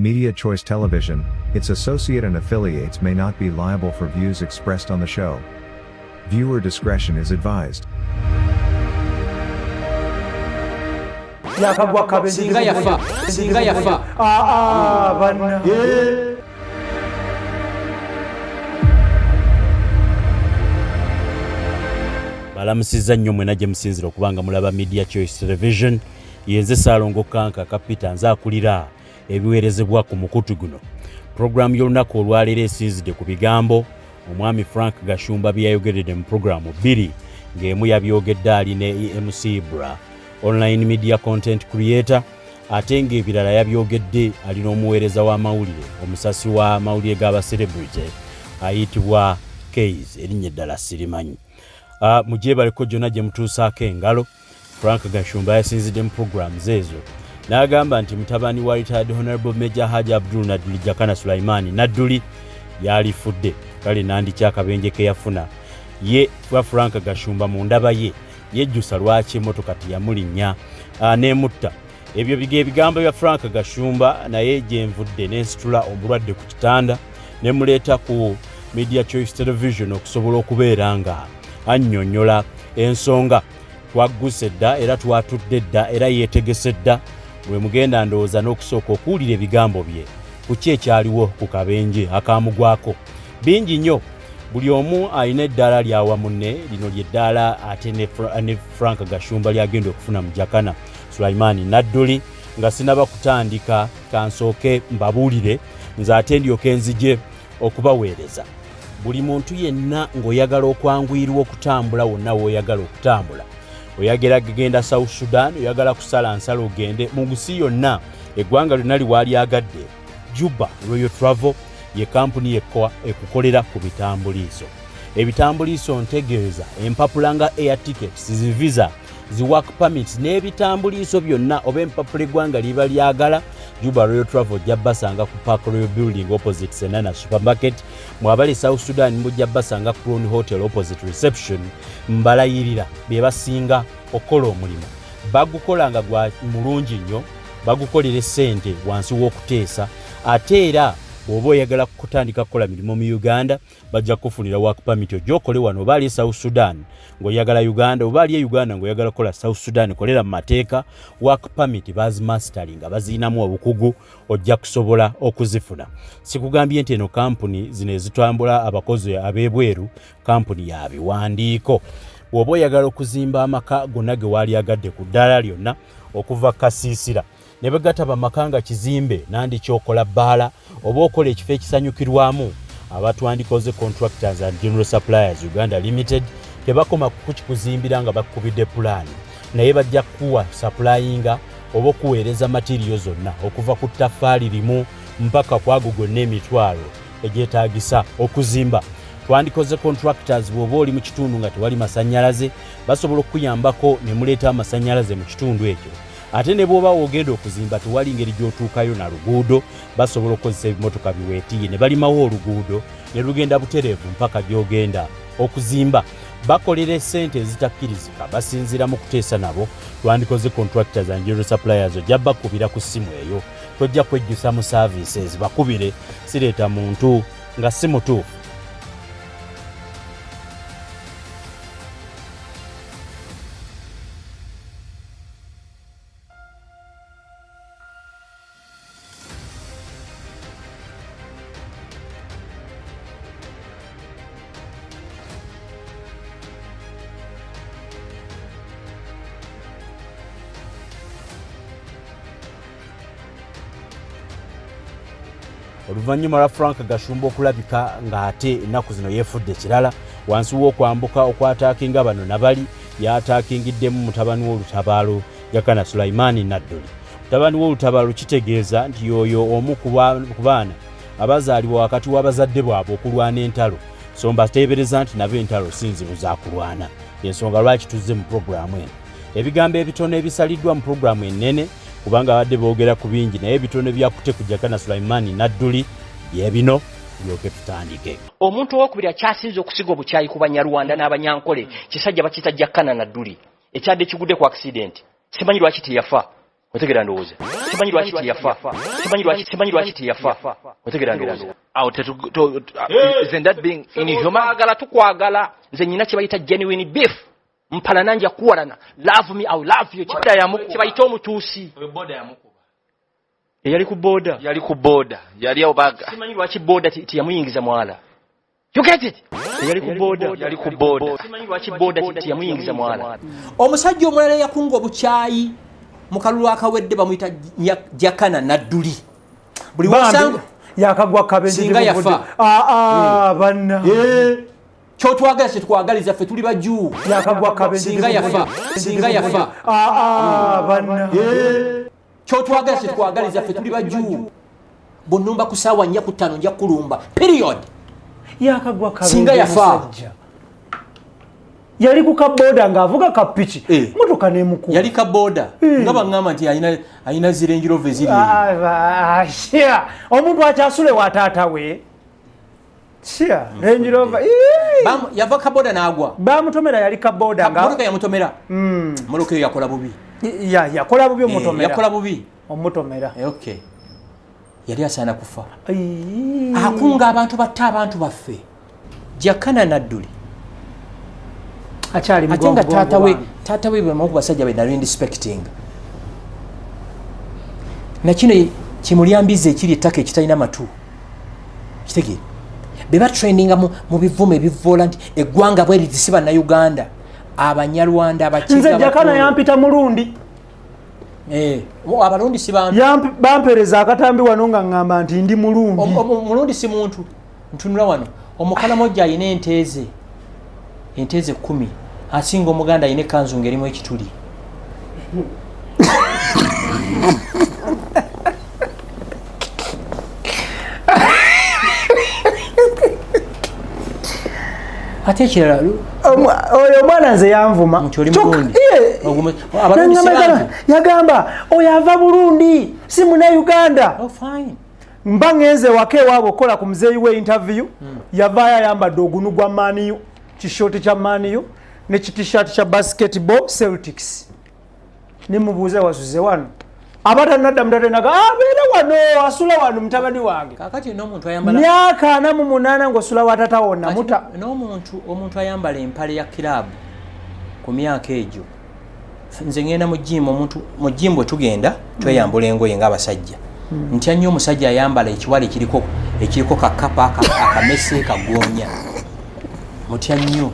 Media Choice Television, its associate and affiliates may not be liable for views expressed on the show. Viewer discretion is advised. Ssinga yafa. Banna. Balamusizza nnyo mwena gye musinzira okubanga mulaba Media Choice Television. Yenze Saalongo Kanka kapita nze akulira ebiweerezebwa ku mukutu guno. Programu y'olunaku olwaleero esinzidde ku bigambo omwami Frank Gashumba bye yayogeredde mu programu bbiri ng'emu yabyogedde ali ne M.i.S.O online media content creator, ate ng'ebirala yabyogedde alina omuweereza w'amawulire omusasi wa mawulire g'aba celebrity ayitibwa Keys erinnya eddala sirimanyi. Mugyebaleko gyonna gye mutuusaako engalo. Frank Gashumba yasinzidde mu programs ezo n'agamba nti mutabani wa retired Honorable Major Haji Abdul Nadduli Jakana Sulaimani Nadduli yalifudde. Kale nandiki akabenje ke yafuna ye Frank Gashumba mu ndaba ye yejjusa lwaki emmotoka teyamulinnya n'emutta. Ebyo ebigambo bya Frank Gashumba naye gye nvudde n'ensitula omulwadde ku kitanda ne muleeta ku Media Choice Television okusobola okubeera nga annyonnyola ensonga. Twagguse dda era twatudde dda era yeetegese dda bwe mugenda ndowooza n'okusooka okuwulira ebigambo bye ku ki ekyaliwo ku kabenje akaamugwako. Bingi nnyo, buli omu alina eddaala lyawa munne. Lino ly'eddaala ate ne Frank Gashumba lyagenda okufuna mu Jakana Sulaimani Nadduli. Nga sinaba kutandika kansooke mbabuulire nze ate ndyoke nzije okubaweereza. Buli muntu yenna ng'oyagala okwanguyirwa okutambula wonna w'oyagala okutambula, oyagala kugenda South Sudan, oyagala kusala nsalo ogende mu nsi yonna, eggwanga lyonna liwalyagadde, Juba Royal Travel ye kampuni Kkwo ekukolera ku bitambuliiso. Ebitambuliiso ntegeeza empapula nga air tickets, zi visa, zi work permits n'ebitambuliiso byonna oba empapula eggwanga liba lyagala, Juba Royal Travel jja basanga ku Park Royal Building opposite Senana Supermarket. Mwabali South Sudan mujja basanga Crown Hotel opposite reception. Mbalayirira be basinga okola omulimu. Bagukolanga gwa mulungi nnyo, bagukolera ssente wansi w'okuteesa, ate era bw'oba oyagala kutandika kukola mirimu mu Uganda bajja kufunira work permit ogyokole wano oba ali South Sudan ng'oyagala Uganda, oba ali Uganda ng'oyagala kukola South Sudan kolera mu mateeka. Work permit bazimasteringa baziinamu obukugu, ojja kusobola okuzifuna. Sikugambye nti eno kampuni zino ezitambula abakozi ab'ebweru, kampuni ya biwandiiko. Bw'oba oyagala okuzimba amaka gonna ge waalyagadde ku ddaala lyonna okuva kasiisira ne bagataba makanga kizimbe nandi kyokola bbaala oba okola ekifo ekisanyukirwamu, abatwandikoze Contractors and General Suppliers Uganda Limited tebakoma kukikuzimbira nga bakubidde pulaani, naye bajja kuwa supplyinga oba okuweereza materiyo zonna okuva ku ttaffaali limu mpaka kwago gonna emitwalo egyetaagisa okuzimba. Twandikoze Contractors bw'oba oli mu kitundu nga tewali masannyalaze basobola okuyambako ne muleeta amasannyalaze mu kitundu ekyo. Ate ne bw'oba ogenda okuzimba tewali ngeri gy'otuukayo na luguudo, basobola okukozesa ebimotoka biweetiye ne balimawo oluguudo ne lugenda butereevu mpaka gy'ogenda okuzimba. Bakolera ssente ezitakkirizika, basinziira mu kuteesa nabo. Twandikoze Contractors and General Suppliers ojja bakubira ku ssimu eyo, tojja kwejjusa mu services, bakubire, sireeta muntu nga si mutuufu. Oluvannyuma lwa Frank Gashumba okulabika ng'ate ennaku zino yeefudde kirala wansi w'okwambuka okwataakinga bano nabali, yataakingiddemu mutabani w'olutabaalo Jakana Sulaimani Nadduli. Mutabani w'olutabaalo kitegeeza nti yoyo omu ku baana abazaalibwa wakati w'abazadde bwabwe okulwana entalo, so mbateebereza nti nabo entalo si nzibu za kulwana. Ensonga lwaki tuzze mu puroguramu eno. Ebigambo ebitono ebisaliddwa mu puroguramu ennene kubanga abadde boogera ku bingi, naye ebitono byakute ku Jakana Sulaimani Nadduli bye bino tulyoke tutandike. Omuntu owokubiri akyasinze okusiga obukyayi ku Banyarwanda n'Abanyankole kisajja bakiyita Jakana Nadduli. Ekyadde kigudde ku accident. Simanyi lwaki teyafa. otegera ndowooza simanyi lwaki teyafa simanyi lwaki teyafa otegera ndowooza isn't that being inhuman? Tukwagala nze nyina kye bayita genuine beef mpala nanja kuwalana love me I love you kye bayita omutuusi yali ku boda yali obaga simanyi lwaki boda tiyamuyingiza mwala you get it yali ku boda simanyi lwaki boda tiyamuyingiza mwala omusajja omulala yakunga obukyayi mu kalulu akawedde bamuyita Jakana na Ndiri buli wasanga yakagwa kabenje Ssinga yafa banna kyotwagala kyetwagaliza ffe tuli bajuu yakagwa kabenje Ssinga yafa banna kyotwagala kyetwagaliza ffe tuli bajuu bonnumba ku ssaawa 4 ku 5 nja kulumba period yakagwa kabenje Ssinga yafa yali ku kaboda ng'avuga kapiki motoka n'emukuba yali kaboda nga baŋŋamba nti ayina zirenjirove ziri omuntu akyasule wa taata we renjirova yava kaboda n'agwa bamutomera yali kaboda motoka yamutomera motoka eyo yakola bubi yakola bubi omutomera okay yali asaana kufa akunga abantu batta abantu baffe Jakana na Ndiri achali mgongo atenga tata we bwe moko basajja be nali respecting na kino kimulyambize ekiri ettaka ekitalina matu kitege beba traininga mu bivume bivola nti eggwanga bwe litisiba na Uganda abanyarwanda abakiga nze Jakana yampita mulundi abalundi si bampereza akatambi wano nga ngamba nti ndi mulundi mulundi si muntu ntunula wano omukala mojja ayina enteze 10 asinga omuganda ayina kanzu ngerimu ekituli ate kirala oyo mwana nze yanvuma yagamba oyo ava Burundi si muna Uganda mba ngenze wake waabo okola ku muzeeyi we interview yavaayo ayambadde ogunu gwa maniyo kishoti kya maniyo ne t-shirt kya basketball Celtics nimubuuze wasuze wano abatanadda mutatenaga abeera wano asula wano mutabani wange kakati n'omuntu ayambala myaka 48 ng'osula watata wonna muta omuntu ayambala empale ya club ku myaka egyo nze ngenda mu gym bwe tugenda tweyambula engoye ng'abasajja ntya nnyo omusajja ayambala ekiwale ekiriko kakapa akamese kagoonya mutya nnyo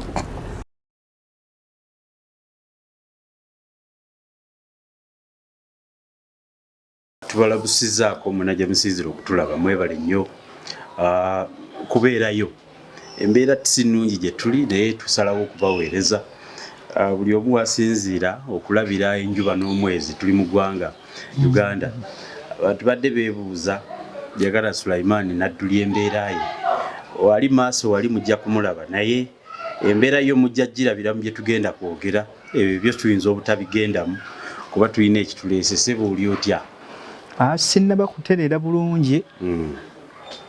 tubalabusizaako munajja musinzira okutulaba mwebale nnyo kubeerayo embeera si nnungi gye tuli naye tusalawo okubaweereza buli omu wasinziira okulabira enjuba n'omwezi tuli mu ggwanga Uganda tubadde beebuuza Jakana Sulaiman n'addulya embeera ye wali maaso wali mujja kumulaba naye embeera yo mujja girabira mu bye tugenda kwogera ebyo byo tuyinza obutabigendamu kuba tulina ekituleesese buli otya sinnaba kutereera bulungi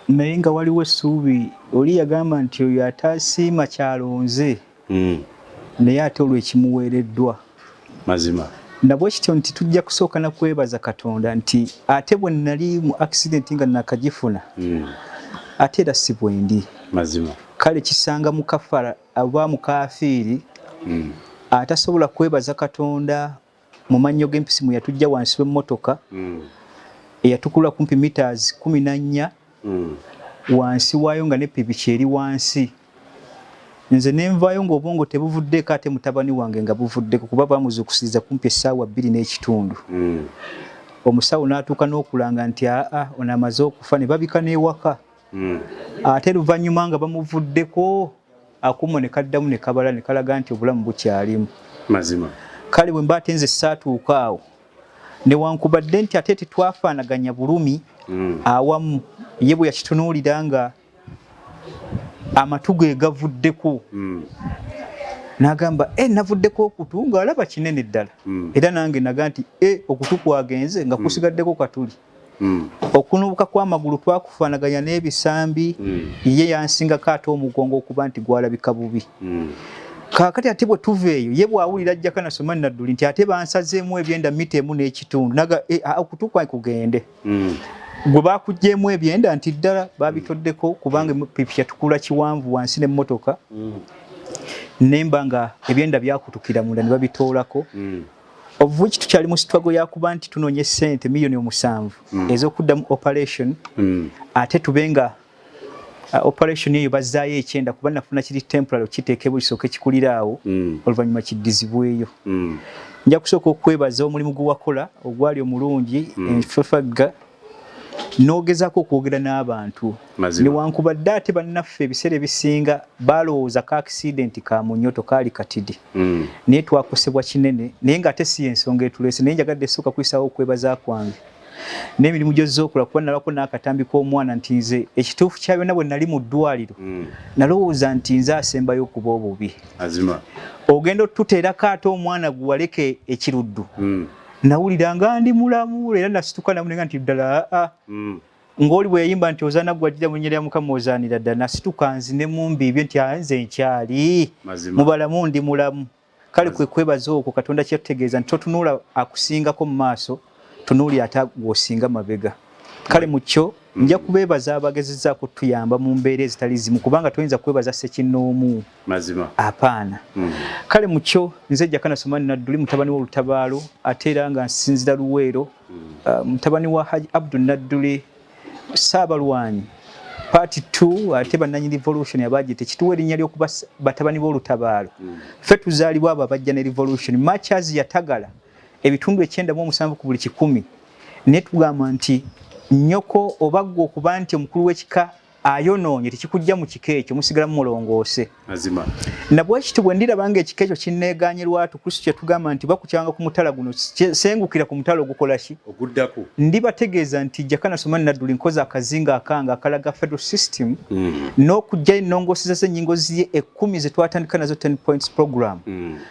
naye nga waliwo essuubi oli yagamba nti oyo ataasiima kyalonze naye ate olwekimuweereddwa mazima nabwe kityo nti tujja kusooka na kwebaza Katonda nti ate bwe nali mu accident nga nakagifuna ate era si bwendi mazima kale kisanga mu kafara aba mu kaafiiri atasobola kwebaza Katonda mu mannyo g'empisi mwe yatujja wansi w'emmotoka eyatukula kumpi meters 14 wansi waayo nga ne pibiki eri wansi nze nenvaayo ng'obwongo tebuvuddeko ate mutabani wange nga buvuddeko kuba bamuzuukusiza kumpi essaawa 2:30 omusawo n'atuuka n'okulanga nti ono amaze okufa ne babika n'ewaka ate luvannyuma nga bamuvuddeko akumo ne kaddamu ne kabala ne kalaga nti obulamu bukyalimu mazima kale bwe mbaate nze saatuuka awo newankubadde nti ate tetwafaanaganya bulumi awamu ye bwe yakitunuulira nga amatu ge gavuddeko n'agamba navuddeko okutu ng'alaba kinene ddala era nange naga nti okutu kwagenze nga kusigaddeko katuli okunubuka kw'amagulu twakufaanaganya n'ebisambi ye yansingako ate omugongo okuba nti gwalabika bubi Kakati ate bwe tuveeyo ye bw'awulira Jakana Somani Nadduli nti ate bansazeemu ebyenda mita emu n'ekitundu naga okutuuka kugende gwe bakuggyeemu ebyenda nti ddala babitoddeko kubanga pipi yatukula kiwanvu wansi n'emmotoka nemba nga ebyenda byakutukira munda ne babitoolako of which tukyali mu struggle yakuba nti tunoonye ssente miliyoni 7 ez'okuddamu operation ate tubenga operation eyo bazzaayo ekyenda kuba nafuna kiri temporary kiteekebwa kisooka ekikuliraawo oluvannyuma kiddizibweyo nja kusooka okwebaza omulimu gwe wakola ogwali omulungi enfefagga n'ogezaako okwogera n'abantu newankubadde ate bannaffe ebiseera ebisinga balowooza ka accident ka mu nnyoto kaali katidi naye twakosebwa kinene naye ng'ate si ensonga etuleese naye njagadde esooka kuyisaawo okwebaza kwange n'emirimu gy'ozzookola kuba nalako n'akatambi k'omwana nti nze ekituufu kya byonna bwe nali mu ddwaliro nalowooza nti nze asembayo okuba obubi ogenda otuteerako ate omwana gwe waleke ekiruddu nawulira nga ndi mulamu era nasituka namunenga nti ddala ng'oli bwe yayimba nti ozaana gwajjira mu nnyera ya Mukama ozaanira ddala nasituka nzine mu mbiibye nti nze nkyali mubalamu ndi mulamu kale kwe kwebaza okwo Katonda kyatutegeeza nti totunuula akusingako mu maaso tunuuli ate gwosinga mabega kale mu kyo nja kubeebaza abagezezzaako tuyamba mu mbeera ezitali zimu kubanga toyinza kwebaza ssekinnoomu apaana kale mu kyo nze Jakana Somani Nadduli mutabani w'olutabaalo ate era nga nsinzira Luweero mutabani wa Haji Abdul Nadduli Ssaabalwanyi Party 2 ate bannanyi revolution abaagite kituwa erinnya ly'okuba batabani b'olutabaalo ffe tuzaalibwa abo abajja ne revolution Machaz yatagala ebitundu 97 ku buli 100 ne tugamba nti nnyoko oba ggwe okuba nti omukulu w'ekika ayonoonye tekikujja mu kika ekyo musigala mulongoose nabwe kiti bwe ndiraba nga ekika ekyo kinneegaanye lwatu Kristo kye tugamba nti bakukyanga ku mutala guno sengukira ku mutala ogukola ki oguddako ndibategeeza nti Jakana Somani Nadduli nkoze akazinga akanga akalaga federal system n'okujja ennongooseza z'ennyingo ziye 10 ze twatandika nazo 10 points program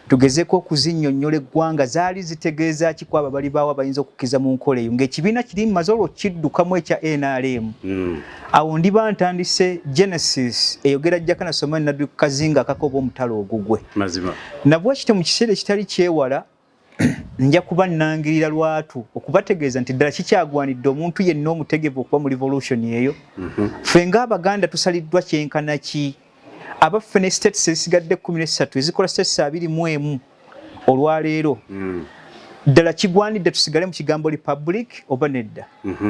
tugezeeko okuzinnyonnyola eggwanga zaali zitegeeza ki kwabo bali baawo abayinza okukkiza mu nkola eyo ng'ekibiina kiri mu mazolo kiddukamu ekya NRM awo ndiba ntandise Genesis eyogera Jakana Somani Nadduli ku kazinga akakoba omutalo ogugwe nabwe kiti mu kiseera ekitali kyewala nja kuba nnangirira lwatu okubategeeza nti ddala kikyagwanidde omuntu yenna omutegevu okuba mu revolution eyo ffe ng'Abaganda tusaliddwa kyenkana ki abaffe ne states ezisigadde 13 ezikola states 21 olwaleero ddala kigwanidde tusigale mu kigambo republic oba nedda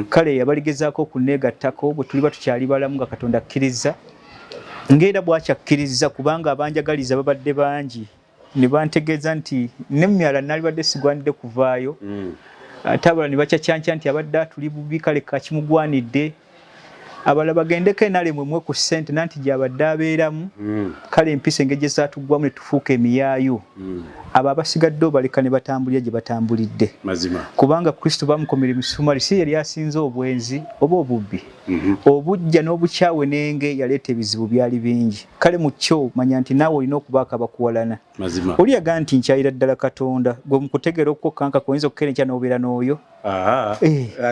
kale yabaligezaako okuneegattako bwe tuli batukyali balamu nga Katonda akkiriza ng'era bwakyakkiriza kubanga abanjagaliza babadde bangi ne bantegeeza nti n'emyala nali badde sigwanidde kuvaayo ate abalala ne bakyakyanca nti abadde atuli bubi kale kakimugwanidde abalala bagendeko enalemwe mwe ku ssente nanti gy'abadde abeeramu kale empisa engeri gye zaatuggwamu ne tufuuka emiyaayo abo abasigadde obaleka ne batambulira gye batambulidde kubanga Kristo bamukomera emisumaali si yali asinze obwenzi oba obubbi obujja n'obukyawe n'enge yaleeta ebizibu byali bingi kale mu kyo manya nti naawe olina okubaako abakuwalana oli yagaa nti nkyayira ddala Katonda gwe mu kutegeera okukokkanka kuyinza okukerenkya n'obeera n'oyo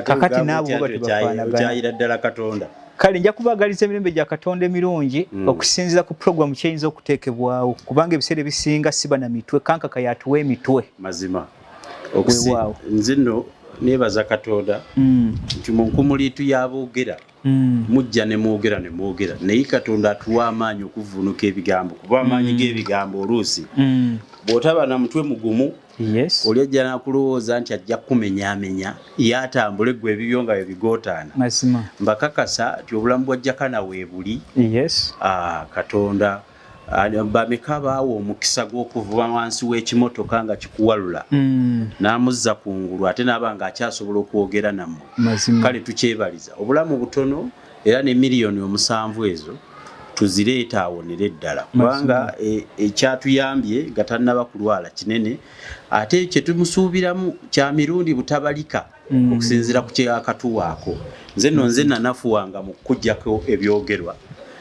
kakati naabo oba tebafaanagana kale nja kubaagaliza emirembe gya Katonda emirungi okusinziira ku programu kyeyinza okuteekebwawo kubanga ebiseera ebisinga siba na mitwe kankaka yatuwa emitwe nze nno neebaza Katonda nti mu nkumuliitu y'aboogera mujja ne mwogera naye Katonda atuwa amaanyi okuvuunuka ebigambo kuba amaanyi g'ebigambo oluusi bw'otaba na mutwe mugumu oli ajja nakulowooza nti ajja kumenyaamenya yatambule gwe ebibyo nga bebigootaana mbakakasa nti obulamu bwa Jakana weebuli Katonda bameka baawa omukisa gw'okuvuba wansi w'ekimotoka nga kikuwalula n'amuzza ku ngulu ate n'aba nga akyasobola okwogera nammwe kale tukyebaliza obulamu butono era ne miliyoni 7 ezo tuzireeta awonere ddala kubanga ekyatuyambye nga tannaba kulwala kinene ate kye tumusuubiramu kya mirundi butabalika okusinziira ku kyakatuwaako nze nanafuwanga mu kujjako ebyogerwa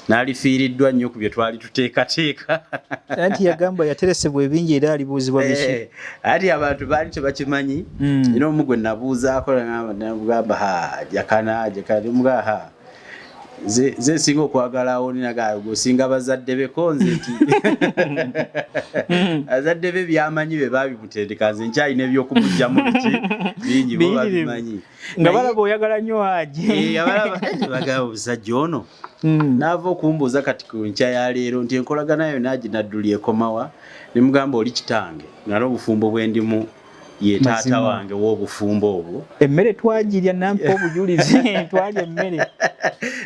n'alifiiriddwa nnyo ku bye twali tuteekateeka anti yagamba yateresebwa ebingi era alibuuzibwa biki ati abantu baali tebakimanyi era omu gwe nabuuzaako nagamba Jakana ze singa okwagalawo ninaga gusinga bazadde bekonze nti azadde be byamanyi be babimutendeka nze nkyalina ebyokubujjamu biki bingi bo babimanyi nga balaba oyagala nnyo Haji bagaa obusajja ono naava okumbuuza kati ku nkya ya leero nti enkolagana yonna ginadduli ekomawa ne mugamba oli kitange nala obufumbo bwendimu ye taata wange w'obufumbo obwo emmere twagirya nampa obujulizi twalya emmere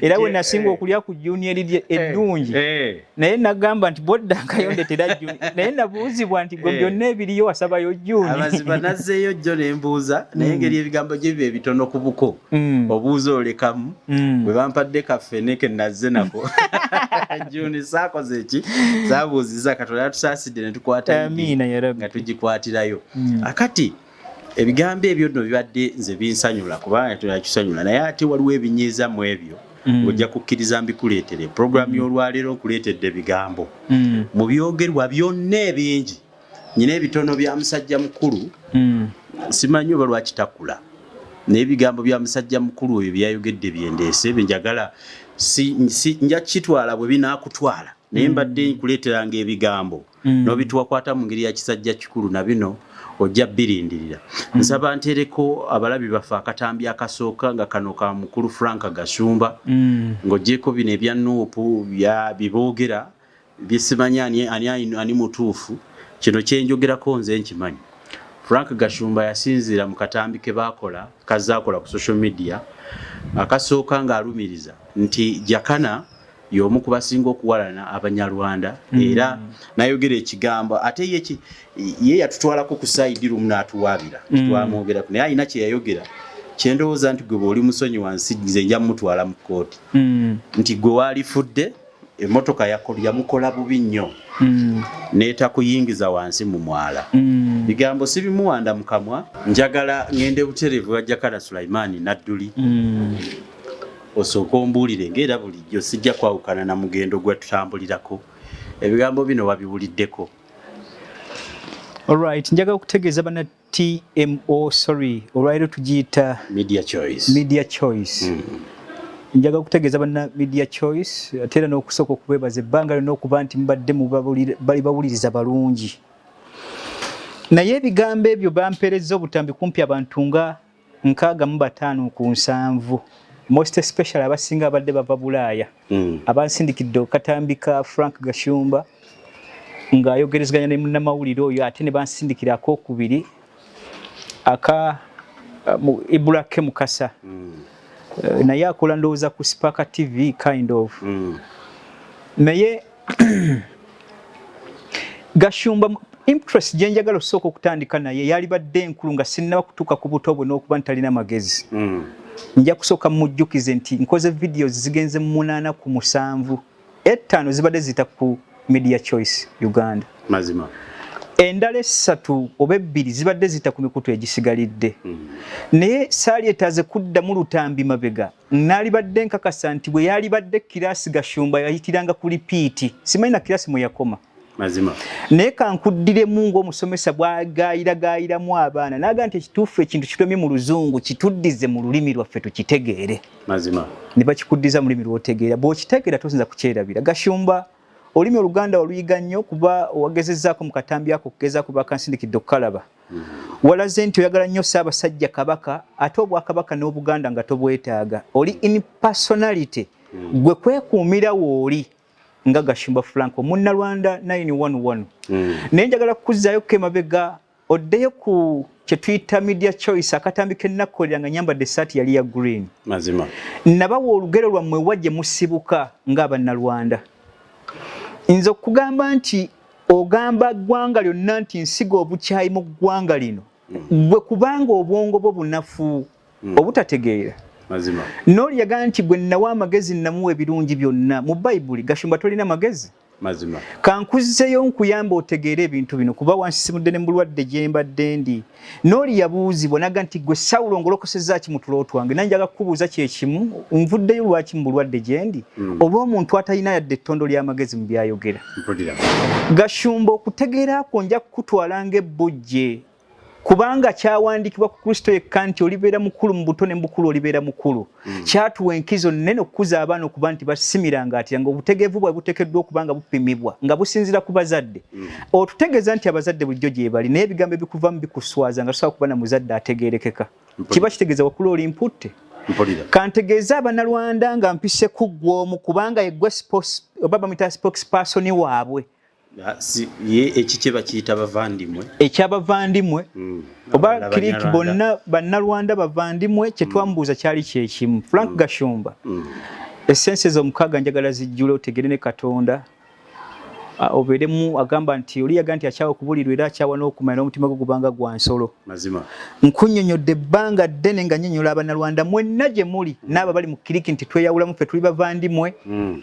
era bwe nasinga okulya ku junior eddungi naye nagamba nti bodda akayonde tera juni naye nabuuzibwa nti gwe byonna ebiriyo wasabayo juni abaziba nazzeeyo jjo ne mbuuza naye engeri ebigambo gye biba ebitono ku buko obuuza olekamu bwe bampadde kaffene ke nazze nako juni saakoze eki saabuuziza Katonda yatusaasidde ne tukwata nga tugikwatirayo akati ebigambo ebyo nno bibadde nze binsanyula kubanga tuyakisanyula naye ate waliwo ebinyiiza mu ebyo ojja kukkiriza mbikuleetere programu y'olwaleero nkuleetedde ebigambo mu byogerwa byonna ebingi nyina ebitono bya musajja mukulu simanyi oba lwakitakula naye ebigambo bya musajja mukulu oyo byayogedde byendeese benjagala nja kitwala bwe binaakutwala naye mbadde nkuleeteranga ebigambo n'obituwakwata mu ngeri ya kisajja kikulu na bino ojja birindirira nsaba ntereko abalabi baffe akatambi akasooka nga kano ka mukulu Frank Gashumba ng'ogyeko bino ebya nuupu biboogera byesimanya ani mutuufu kino kyenjogerako nze nkimanyi Frank Gashumba yasinziira mu katambi ke baakola kazaakola ku social media akasooka ng'alumiriza nti Jakana y'omu ku basinga okuwalana Abanyarwanda era nayogera ekigambo ate ye yatutwalako ku side room n'atuwaabira twamwogerako naye alina kye yayogera kyendowooza nti gwe bw'oli musonyi wansi nze nja mutwala mu kkooti nti gwe waalifudde emmotoka yamukola bubi nnyo n'etakuyingiza wansi mu mwala bigambo sibimuwanda mu kamwa njagala ngende buterevu wa Jakana Sulaiman Nadduli osooka ombuulire ng'era bulijjo sijja kwawukana na mugendo gwe tutambulirako ebigambo bino wabiwuliddeko. Alright, njagala okutegeeza bana TMO olwaleero tugiyita media choice njagala okutegeeza bana media choice ate era n'okusooka okubeebaza ebbanga lyonna okuba nti mubadde bali bawuliriza balungi naye ebigambo ebyo bampeereza obutambi kumpi abantu nga 65 ku 7 most especially abasinga abadde bava Bulaaya abasindikidde okatambi ka Frank Gashumba ng'ayogerezeganya ne Namawulire oyo ate ne bansindikirako okubiri aka Ibulake Mukasa naye akola ndowooza ku Spark TV kind of naye Gashumba interest gye njagala osooka okutandika naye yali badde enkulu nga sinnaba kutuuka ku buto bwe n'okuba ntalina magezi nja kusooka mujjukize nti nkoze videos zigenze mu 8 ku 7 5 zibadde zita ku media choice Uganda mazima endala 3 oba 2 zibadde zita ku mikutu egisigalidde naye saali etaze kudda mu lutambi mabega nali badde nkakasa nti bwe yali badde kirasi Gashumba yayitiranga ku repeat simanyi na kirasi mwe yakoma mazima naye kankuddiremu ng'omusomesa bwagayiragayiramu abaana naga nti ekituufu ekintu kitomye mu luzungu kituddize mu lulimi lwaffe tukitegeere mazima ne bakikuddiza mu lulimi lw'otegeera bw'okitegeera tosinza kukyerabira Gashumba olulimi Oluganda oluyiga nnyo kuba wagezezzaako mu katambi ako okugeza kuba kansindikidde okukalaba walaze nti oyagala nnyo Ssaabasajja Kabaka ate Obwakabaka n'Obuganda nga tobwetaaga oli in personality gwe kwekuumira wooli nga Gashumba Franco Munnarwanda 911 naye njagala kukuzzaayo kemabega oddeyo ku kye tuyita media choice akatambi ke nnakolera nga nyambadde essaati yali ya green mazima nabawa olugero lwammwe wajje musibuka ng'Abannarwanda nze okugamba nti ogamba ggwanga lyonna nti nsiga obukyayi mu ggwanga lino gwe kubanga obwongo bwo bunafu obutategeera mazima noli yagamba nti gwe nawa amagezi namuwa ebirungi byonna mu Bayibuli Gashumba tolina magezi mazima kankuzzeyo nkuyamba otegeere ebintu bino kuba wansisimudde ne mbulwadde gye mbadde ndi noli yabuuzibwa naga nti gwe Sawulo ngolokosezza ki mu tulo twange nanjaga kukubuuza kye kimu nvuddeyo lwaki mu bulwadde gye ndi olw'omuntu atalina yadde ettondo ly'amagezi mu byayogera Gashumba okutegeera ako nja kukutwala ng'ebbujje kubanga kyawandiikibwa ku Kristo yekka nti olibeera mukulu mu buto ne mu bukulu olibeera mukulu. Kyatuwa enkizo nnene okukuza abaana okuba nti basimiranga atya nga obutegeevu bwe buteekeddwa okuba nga bupimibwa nga businziira ku bazadde. Otutegeeza nti abazadde bulijjo gye bali naye ebigambo ebikuvamu bikuswaza nga tosobola kuba na muzadde ategeerekeka. Kiba kitegeeza wakulu oli mputte. Kantegeeza Abannalwanda nga mpise kuggwa omu kubanga ye oba bamuyita spokesperson waabwe. ye ekike bakiyita bavandimwe ekyabavandimwe oba kiriki bonna Bannalwanda bavandimwe kye twamubuuza kyali kyekimu. Frank Gashumba essense z'omukaaga njagala zijjule otegere ne Katonda obeeremu agamba nti oli yaga nti akyawa okubulirwa era akyawa n'okumanya n'omutima gwe gubanga gwa nsolo. Mazima Nkunnyonnyodde ebbanga ddene nga nnyonnyola Abannalwanda mwenna gye muli n'abo bali mu kiriki nti tweyawulamu ffe tuli bavandimwe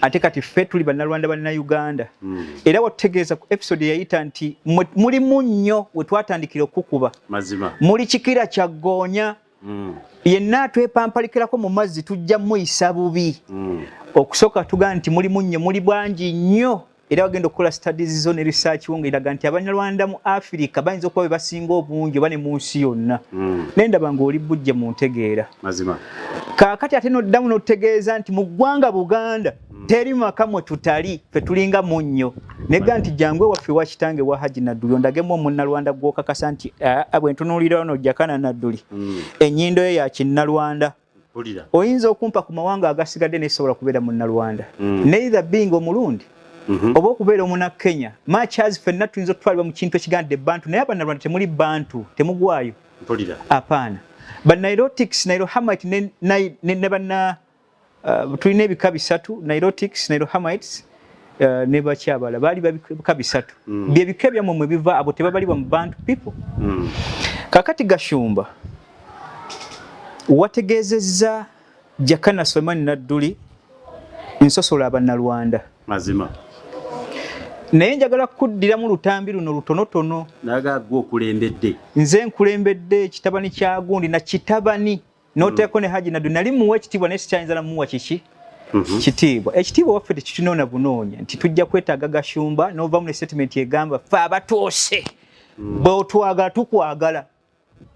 ate kati ffe tuli Bannalwanda Bannayuganda. Era wategeeza ku episode yayita nti muli munnyo we twatandikira okukuba. Mazima Muli kikira kya ggoonya. Yenna twepampalikirako mu mazzi tujja muyisa bubi. Okusooka tugaa nti muli munnyo muli bwangi nnyo. Era wagenda okukola studies zo ne research wonga eraga nti Abanyarwanda mu Africa bayinza okuba be basinga obungi oba ne mu nsi yonna. Nendaba ng'oli bujje mu ntegeera. Mazima Kaakati ate n'oddamu n'otegeeza nti mu ggwanga Buganda teri maka mwe tutali ffe tulinga munnyo. Negga nti jangwe waffe wa kitange wa Haji Nadduli ondagemu Munnalwanda gw'okakasa nti bwe ntunuulira ono Jakana Nadduli ennyindo ye ya Kinnalwanda. Oyinza okumpa ku mawanga agasigadde n'esobola kubeera Munnalwanda. Neither being Omulundi oba okubeera omuna Kenya much as ffenna tuyinza okutwalibwa mu kintu ekigande Bantu naye Abannalwanda temuli Bantu temugwayo apaana Bannairotics Nairohamite ne banna tulina ebika bisatu Nairotics Nairohamites ne bakyabala baali babika bisatu bye bika ebyammwe mwe biva abo tebabalibwa mu Bantu people. Kakati Gashumba wategeezezza Jakana Nadduli nsosola Abannalwanda. Mazima naye njagala kuddira mu lutambi luno lutonotono naga gwo kulembedde nze nkulembedde kitabani kya gundi na kitabani noteeko ne Haji Nadduli nali muwa ekitiibwa naye sikyayinza na muwa kiki kitiibwa ekitiibwa waffe tekitunoona bunoonya nti tujja kwetaaga Gashumba n'ovaamu ne statement egamba ffe abatuuse bw'otwagala tukwagala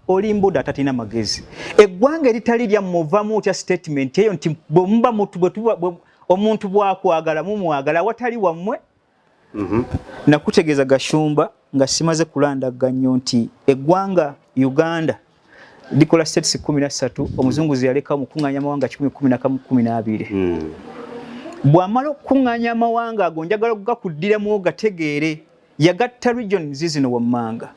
oli mbuda atatina magezi eggwanga eritali lya muvamu otya statement eyo nti bwe muba omuntu bwakwagala mumwagala watali wammwe. Nakutegeeza Gashumba nga simaze kulandaganya nti eggwanga Uganda likola states 13 omuzunguzi yaleka mu kuŋŋaanya amawanga 1012. Bw'amala okuŋŋaanya amawanga ago njagala okugakuddiramu gategeere yagatta region zino wammanga.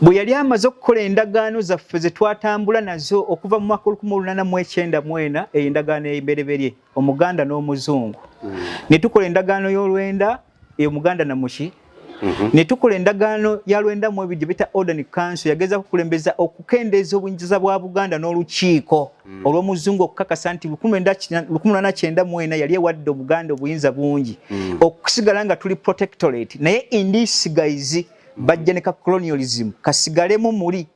Bwe yali amaze okukola endagaano zaffe ze twatambula nazo okuva mu mwaka 1894 endagaano ey'embereberye Omuganda n'Omuzungu. Ne tukola endagaano y'Olwenda Omuganda na Mushi. Ne tukola endagaano ya Lwenda mu ebyo bita Ordinary Council yageza kukulembeza okukendeeza obuyinza bwa Buganda n'olukiiko olw'Omuzungu okukakasa nti 1894 yali ewadde Obuganda obuyinza bungi okusigala nga tuli protectorate naye indisigayizi bajja ne ka colonialism kasigalemu muli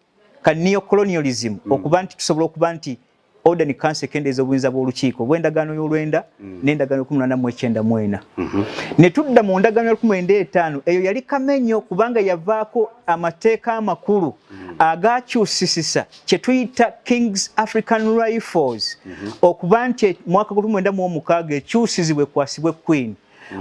ka neo-colonialism okuba nti tusobola okuba nti Ordinary Council ekendeeza obuyinza bw'olukiiko bw'endagaano y'Olwenda n'endagaano 1894. Ne tudda mu ndagaano 1995 eyo yali kamenyo kubanga yavaako amateeka amakulu agakyusisisa kye tuyita King's African Rifles okuba nti mwaka 1996 ekyusizibwe kwasibwe Queen.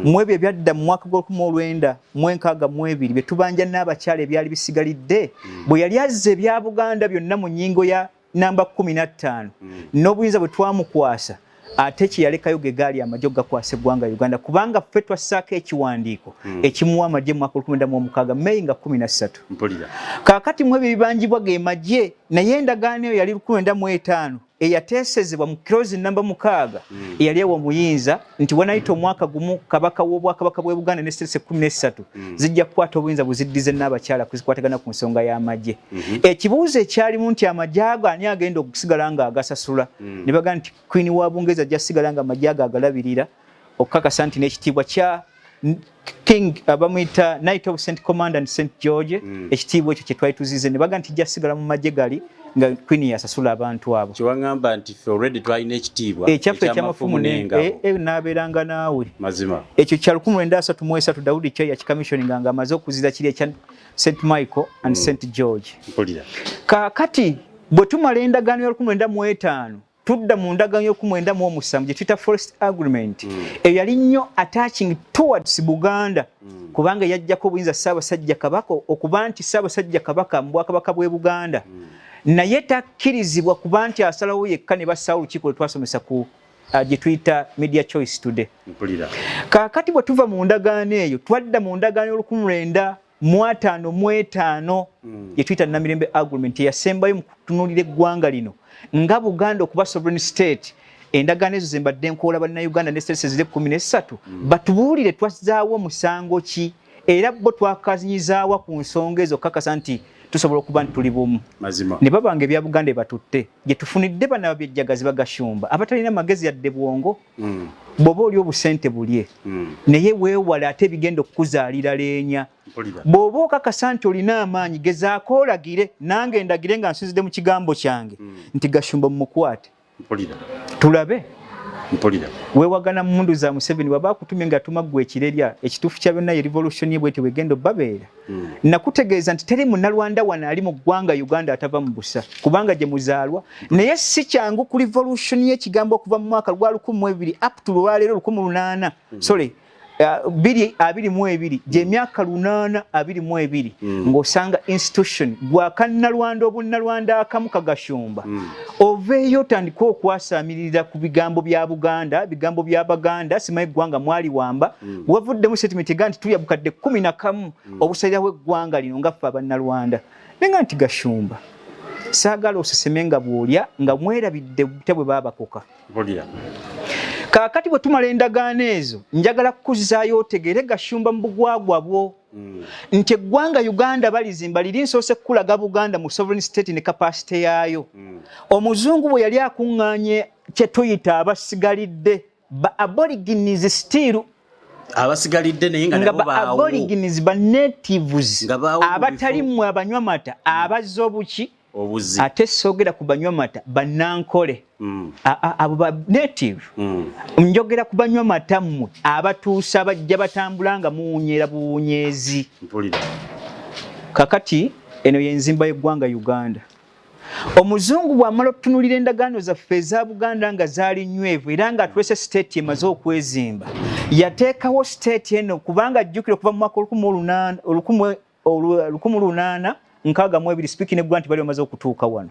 Mu ebyo ebyadda mu mwaka gwa1962 bye tubanja n'abakyala ebyali bisigalidde bwe yali azza ebya Buganda byonna mu nnyingo ya namba 15 n'obuyinza bwe twamukwasa ate kiyalekayo ge gaali amagye gakwasa eggwanga Uganda kubanga ffe twassaako ekiwandiiko ekimuwa amagye mu mwaka 1996 May nga 13. Kaakati mu ebyo bibanjibwa ge magye naye endagaano eyo yali 1995 eyateesezebwa mu kirozi namba 6 eyali ewa muyinza nti wanayita omwaka gumu kabaka w'obwakabaka bw'e Buganda ne states 13 zijja kukwata obuyinza buziddize n'abakyala kuzikwatagana ku nsonga y'amagye. Ekibuuzo ekyalimu nti amagye ago ani agenda okusigala nga agasasula ne bagamba nti Queen wa Bungereza ajja sigala nga amagye ago agalabirira okukakasa nti n'ekitiibwa kya King abamuyita Knight of St. Command and St. George ekitiibwa ekyo kye twali tuzize ne bagamba nti jja sigala mu magye gali nga Queen yasasula abantu abo kiwangamba nti ffe already twalina ekitiibwa ekyaffe ekyamafumu n'abeeranga naawe mazima ekyo kya 1933 Daudi kyo yakicommissioninga nga amaze okuzira kiri ekya St. Michael and St. George kakati bwe tumala endagaano ya 1905 tudda mu ndagaano y'1907 gye tuyita Forest Agreement eyo yali nnyo attaching towards Buganda kubanga yajjako obuyinza Ssaabasajja Kabaka okuba nti Ssaabasajja Kabaka mu Bwakabaka bw'e Buganda naye takkirizibwa kuba nti asalawo yekka ne bassaawo olukiiko lwe twasomesa ku gye tuyita Media Choice Today. Kaakati bwe tuva mu ndagaano eyo twadda mu ndagaano y'1955 gye tuyita Namirembe Agreement eyasembayo mu kutunuulira eggwanga lino nga Buganda okuba sovereign state. Endagaano ezo ze mbadde nkoola bannayuganda ne states eziri 13 batubuulire twazzaawo musango ki era bo twakazanyizaawa ku nsonga ezo kakasa nti tusobola okuba nti tuli bumu mazima ne babanga ebya Buganda batutte gye tufunidde bana babyejjagazi bagashumba abatalina magezi yadde bwongo bw'oba oli obusente bulye naye weewala ate bigenda okukuzaalira leenya bw'oba okakasa nti olina amaanyi gezaako olagire nange ndagire nga nsinzidde mu kigambo kyange nti Gashumba mumukwate tulabe weewagana mu mundu za Museveni baba akutumye nga tumaggwa ekirerya ekituufu kya byonna ye revolution ye bwete wegenda obbabeera nakutegeeza nti teri munnalwanda wano ali mu ggwanga Uganda atava mu busa kubanga gye muzaalwa naye si kyangu ku revolution y'ekigambo okuva mu mwaka gwa 12 up to lwaleero 18 sorry 22 gy'emyaka 822 ng'osanga institution gwakannalwanda obunnalwanda akamu Kagashumba oveeyo otandika okwasaamirira ku bigambo bya Buganda bigambo bya Baganda simanyi eggwanga mwali wamba wavuddemu statement ega nti tulya bukadde 11 obusalira bw'eggwanga lino nga ffe abannalwanda nenga nti Gashumba saagala osesemenga bw'olya nga mwerabidde bute bwe baabakoka kakati bwe tumala endagaano ezo njagala kukuzaayo otegeere Gashumba mu bugwagwa bwo nti eggwanga Uganda balizimba liri nsoose kukulaga Buganda mu sovereign state ne capacity yaayo omuzungu bwe yali akuŋŋaanye kye tuyita abasigalidde ba aborigines still abasigalidde naye nga nabo baawo aborigines ba natives abatali mmwe abanywa mata abazza obuki obuzi ate soogera ku banywa mata bannankole abo ba native njogera ku banywa mata mmwe abatuusa bajja batambula nga muwunyera buwunyeezi kakati eno yenzimba y'eggwanga Uganda omuzungu bw'amala okutunuulira endagaano zaffe eza Buganda nga zaali nywevu era nga atulese state emaze okwezimba yateekawo state eno kubanga ajjukira okuva mu mwaka 1862 speaking eggwa nti bali bamaze okutuuka wano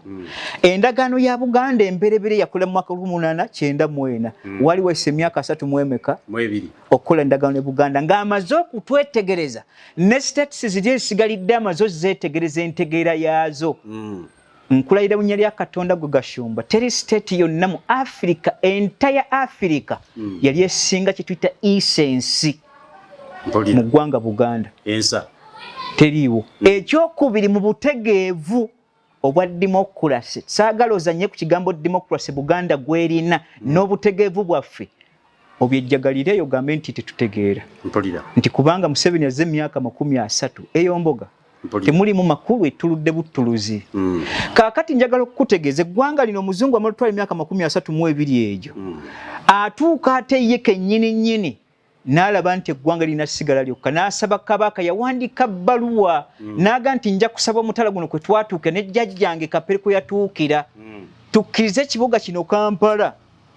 endagaano ya Buganda emberebere yakola mu mwaka 1894 wali wayise emyaka 3 mwemeka okukola endagaano ya Buganda ng'amaze okutwetegereza ne states ziri ezisigalidde amaze ozeetegereza entegeera yaazo nkulayira bunnya lya Katonda gwe Gashumba teri state yonna mu Africa entire Africa yali esinga kye tuyita essence mu ggwanga Buganda ensa teriiwo ekyokubiri mu butegeevu obwa democracy saagala ozanye ku kigambo democracy Buganda gwerina n'obutegeevu bwaffe obyejjagalire eyo gambe nti tetutegeera nti kubanga Museveni yazze emyaka 30 eyomboga temulimu makulu etuludde buttuluzi kaakati njagala okukutegeeza eggwanga lino omuzungu amala tutwala emyaka 32 egyo atuuka ate ye kennyini n'alaba nti eggwanga lina sigala lyokka n'asaba Kabaka yawandiika bbaluwa n'aga nti nja kusaba omutala guno kwe twatuuka ne jjajjange Kapere kwe yatuukira tukkirize ekibuga kino Kampala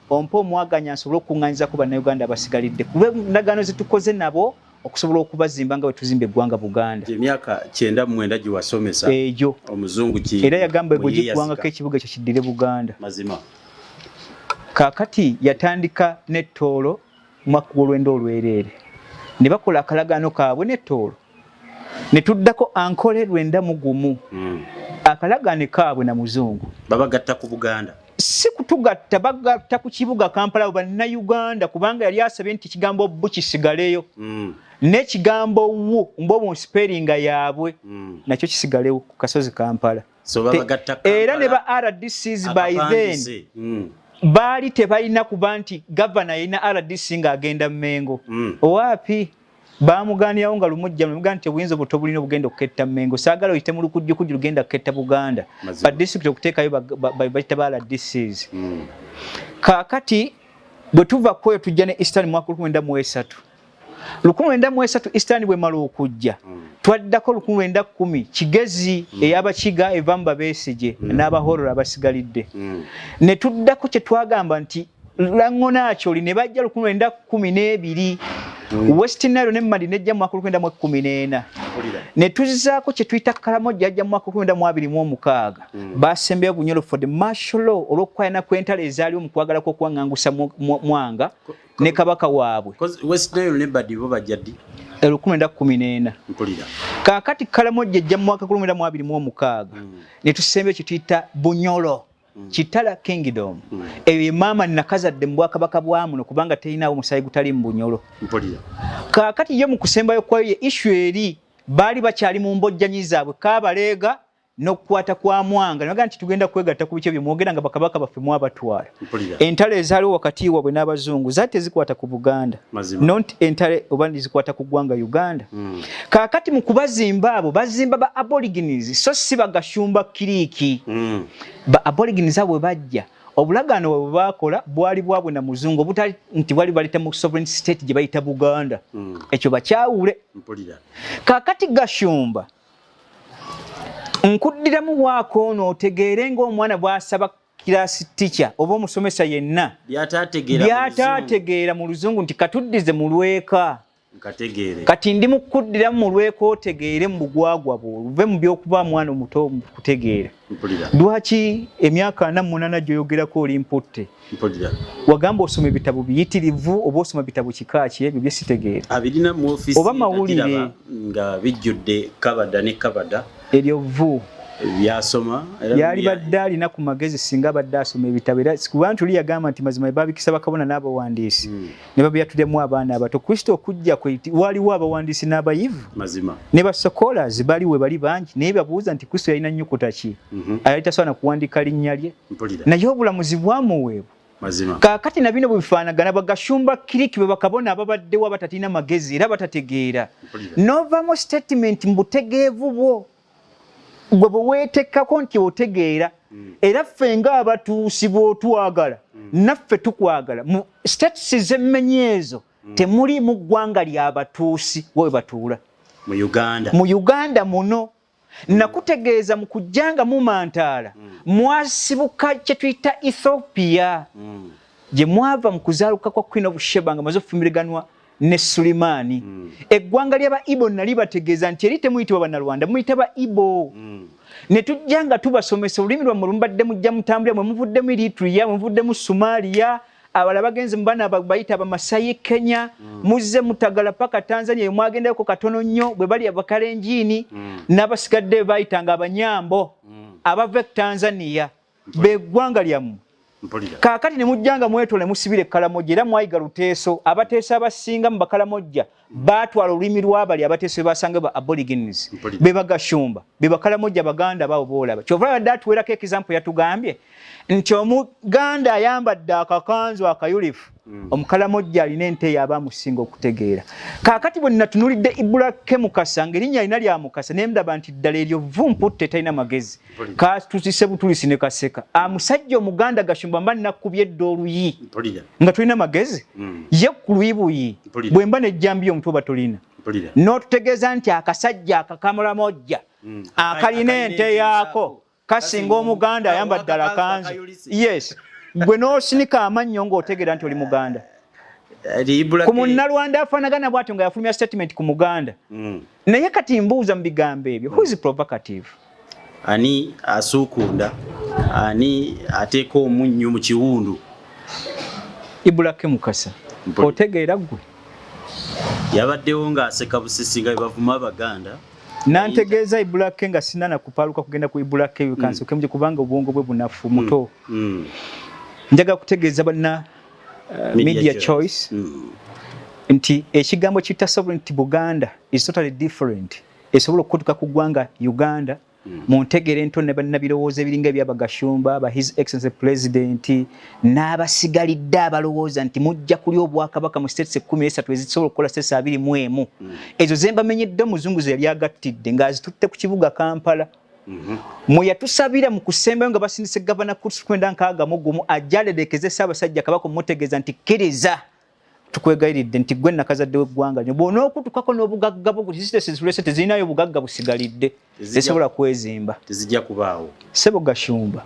ompa omwaganya nsobole okuŋŋaanyizako bannayuganda abasigalidde kuba endagaano zetukoze nabo okusobola okubazimba nga bwe tuzimba eggwanga Buganda emyaka 9 gye wasomesa egyo omuzungu ki era yagamba bwe giggwangako ekibuga ekyo kiddire Buganda mazima kaakati yatandika n'ettoolo mwaka gw'olwenda olwereere ne bakola akalagaano kaabwe n'ettoolo ne tuddako ankole lwenda mu gumu akalagaane kaabwe na muzungu babagatta ku Buganda si kutugatta bagatta ku kibuga Kampala bannayuganda kubanga yali asabye nti kigambo bbu kisigaleyo n'ekigambo wo mbobo spellinga yaabwe nakyo kisigalewo ku kasozi Kampala era ne ba RDCs by then baali tebalina kuba nti gavana yina RDC nga agenda Mmengo owapi bamuganirawo nga lumujja muganda nti obuyinza obuto bulina obugenda okuketta Mengo saagala oyite mu lukujju kujju lugenda okuketta Buganda ba district okuteekayo bayita bala DCs kaakati bwe tuva kweyo tujja ne Eastern mu mwaka 1993 1993 Eastern bwe mala okujja twaddako 1910 Kigezi ey'Abakiga evamba Besigye n'Abahororo abasigalidde ne tuddako kye twagamba nti Langonaacho ne bajja 1912 Western Nile ne Madi nejja mu mwaka 1914 ne tuzizaako kye tuyita Karamoja ajja mu mwaka 1926 basembeyo Bunyoro for the martial law olw'okukwayana kw'entalo ezaaliwo mu kwagala kw'okuwaŋŋangusa Mwanga ne kabaka waabwe Western Nile ne Madi bo bajja ddi 1914 kaakati Karamoja ejja mu mwaka 1926 ne tusembeyo kye tuyita Bunyoro Kitala Kingdom eyo mama nakazadde mu Bwakabaka bwamuno kubanga teyinawo musayi gutali mu Bunyoro kaakati ye mu kusembayo kwayo issue eri baali bakyali mu mbojjanyi zaabwe Kabalega n'okukwata kwa Mwanga naga nti tugenda kwegatta ku bice bye mwogera nga bakabaka baffe mu abatwala entale ezaaliwo wakati wabwe n'abazungu zaate zikwata ku Buganda not entale oba zikwata ku ggwanga Uganda kaakati mu kubazimba abo bazimba ba aborigines so si bagashumba kiriki ba aborigines abo bajja obulagaano bwe bakola bwali bwabwe na muzungu obutali nti bwali baleta mu sovereign state gye bayita Buganda ekyo bakyawule kaakati Gashumba nkuddiramu waakono otegeere ng'omwana bw'asaba kirasi teacher oba omusomesa yenna byataategeera mu luzungu nti katuddize mu lweka kati ndi mukuddiramu mu lweka otegeere mu bugwagwa bwo oluve mu by'okuba mwana omuto mu kutegeera lwaki emyaka 48 gyoyogerako oli mputte wagamba osoma ebitabo biyitirivu oba osoma bitabo kikaaki ebyo bye sitegeera abirina mu office oba mawulire nga bijjudde kabada ne kabada eryo vu byasoma yali badde alina ku magezi singa badde asoma ebitabo era kubantu li yagamba nti mazima babikisa bakabona n'abawandiisi ne babyatulemu abaana abato Kristo okujja kweti waliwo abawandiisi n'abayivu mazima ne ba scholars baliwe bali bangi naye babuuza nti Kristo yalina nnyukuta ki ayitasobola kuwandiika linnya lye naye obulamuzi bwamuweebwa mazima kaakati na bino bwe bifaanagana bagashumba kiriki bwe bakabona ababaddewo abatatina magezi era batategeera novamo statement mbutegeevu bwo gwe bwe weetekkako nti otegeera era ffe ng'abatuusi bw'otwagala naffe tukwagala mu status z'emmenye ezo temuli mu ggwanga ly'abatuusi we batuula mu Uganda muno nakutegeeza mu kujjanga mu Mantaala mwasibuka kye tuyita Ethiopia gye mwava mu kuzaaluka kwa Queen of Sheba nga maze okufumiriganwa ne Sulimani eggwanga ly'aba Ibo nali bategeeza nti eri temuyitibwa Bannarwanda muyita ba Ibo ne tujjanga tubasomesa olulimi lwammwe lumubadde mujja mutambulira mwe muvuddemu Eritrea mwe muvuddemu Somalia abala bagenze mu bana bayita Abamasayi Kenya muzze mutagala paka Tanzania mwagendeko katono nnyo bwe bali Abakalenjini n'abasigadde bayitanga Abanyambo abava Tanzania beggwanga lyammwe kaakati ne mujjanga mwetole musibire Kalamoja era mwayiga Luteeso abateesa abasinga mu Bakalamojja baatwala olulimi lw'abali abateeso basanga ba aborigines be Bagashumba be Bakalamojja Baganda bawo boolaba kyova badde atuwerako example yatugambye nti Omuganda ayambadde akakanzu akayulifu Omukalamojja alina ente y'abamusinga okutegeera kaakati bwe natunulidde Ibulake Mukasa ng'erinnya alina lya Mukasa ne ndaba nti ddala eryo vumputte talina magezi kaatuzise butulisi ne kaseka amusajja Omuganda Gashumba mba nakubye edda oluyi nga tulina magezi ye ku luyibuyi bwe mba nejjambiyo omutuba tolina n'otutegeeza nti akasajja akakamulamojja akalina ente yaako kasinga Omuganda ayambadde alakanzu yes gwe n'osinika amannyo ng'otegeera nti oli Muganda ku Munnalwanda afaanagana bw'atyo nga yafulumya statement ku Muganda naye kati mbuuza mu bigambo ebyo who is provocative ani asuukunda ani ateeka omunnyo mu kiwundu Ibulake Mukasa otegeera gwe yabaddewo ng'aseka busisi nga bavuma Abaganda nantegeeza Ibulake nga sinana kupaaluka kugenda ku Ibulake kansoke kubanga obwongo bwe bunafu muto njaga kutegeeza bana media choice nti ekigambo kita sovereignty Buganda is totally different esobola okutuka ku ggwanga Uganda muntegere ntonne bannabirowooza ebiringa ebyaba Gashumba ba His Excellency President n'abasigalidde abalowooza nti mujja kuli obwakabaka mu states 13 ezisobola okukola states 21 ezo zembamenyedde omuzungu ze yali agattidde ng'azitutte ku kibuga Kampala. Mwe yatusabira mu kusembayo nga basindise Gavana Kusikwenda nkaaga mugumu ajalerekeze Ssaabasajja Kabaka mutegeeza nti kkiriza tukwegayiridde nti gwe nakazadde w'eggwanga lino bw'ona okutukako n'obugagga bwo tisitesizulese tezirinayo obugagga busigalidde tezisobola kwezimba tezijja kubaawo. Ssebo Gashumba